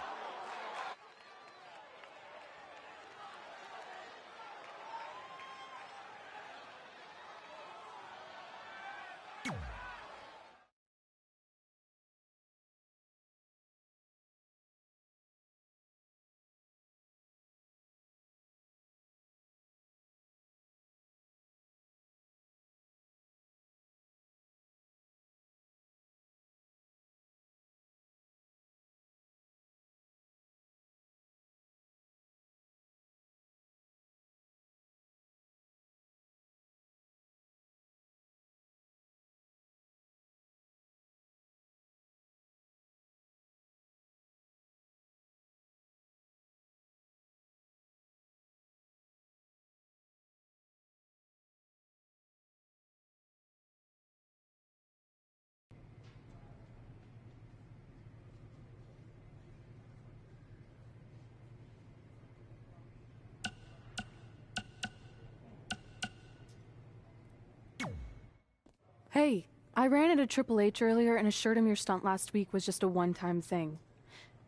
Hey, I ran into Triple H earlier and assured him your stunt last week was just a one-time thing.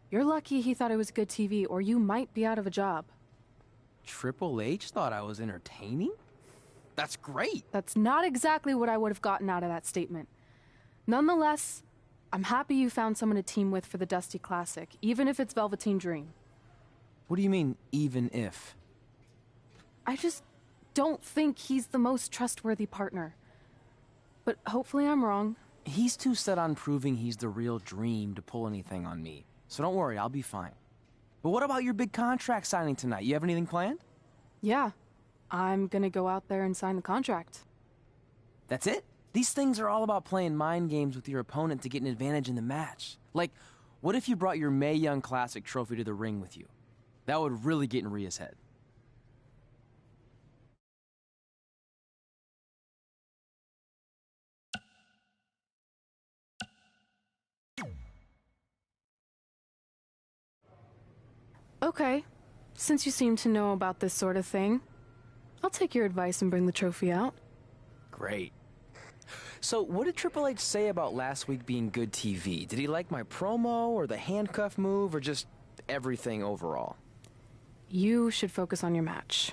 You're lucky he thought it was good TV, or you might be out of a job.
Triple H thought I was entertaining? That's great.
That's not exactly what I would have gotten out of that statement. Nonetheless, I'm happy you found someone to team with for the Dusty Classic, even if it's Velveteen Dream.
What do you mean, even if?
I just don't think he's the most trustworthy partner. But hopefully I'm wrong.
He's too set on proving he's the real Dream to pull anything on me. So don't worry, I'll be fine. But what about your big contract signing tonight? You have anything planned?
Yeah, I'm gonna go out there and sign the contract.
That's it? These things are all about playing mind games with your opponent to get an advantage in the match. Like, what if you brought your Mae Young Classic trophy to the ring with you? That would really get in Rhea's head.
Okay, since you seem to know about this sort of thing, I'll take your advice and bring the trophy out.
Great. So, what did Triple H say about last week being good TV? Did he like my promo, or the handcuff move, or just everything overall?
You should focus on your match.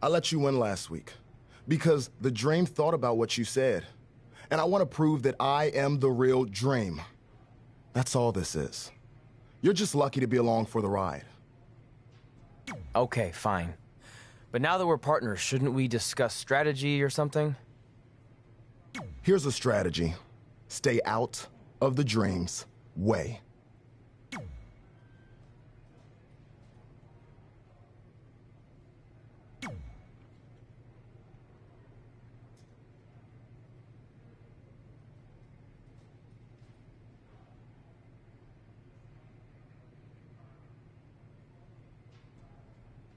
I let you win last week because the Dream thought about what you said. And I want to prove that I am the real Dream. That's all this is. You're just lucky to be along for the ride.
Okay, fine. But now that we're partners, shouldn't we discuss strategy or something?
Here's a strategy. Stay out of the Dream's way.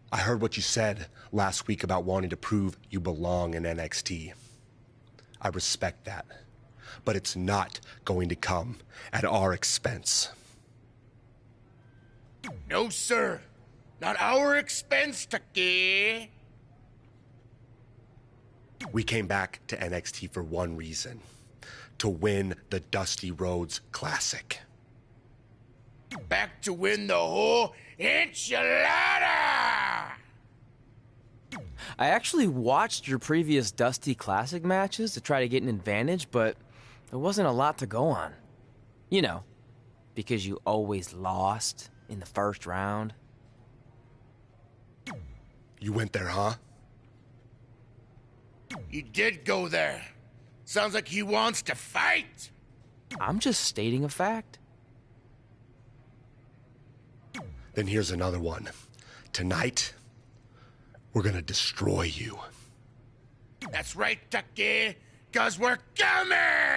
I heard what you said last week about wanting to prove you belong in NXT. I respect that, but it's not going to come at our expense.
No, sir. Not our expense, Taki.
We came back to NXT for one reason: to win the Dusty Rhodes Classic.
Back to win the whole enchilada!
I actually watched your previous Dusty Classic matches to try to get an advantage, but there wasn't a lot to go on. You know, because you always lost in the first round.
You went there, huh?
He did go there. Sounds like he wants to fight.
I'm just stating a fact.
Then here's another one. Tonight, we're gonna destroy you.
That's right, Taki, 'cause we're coming!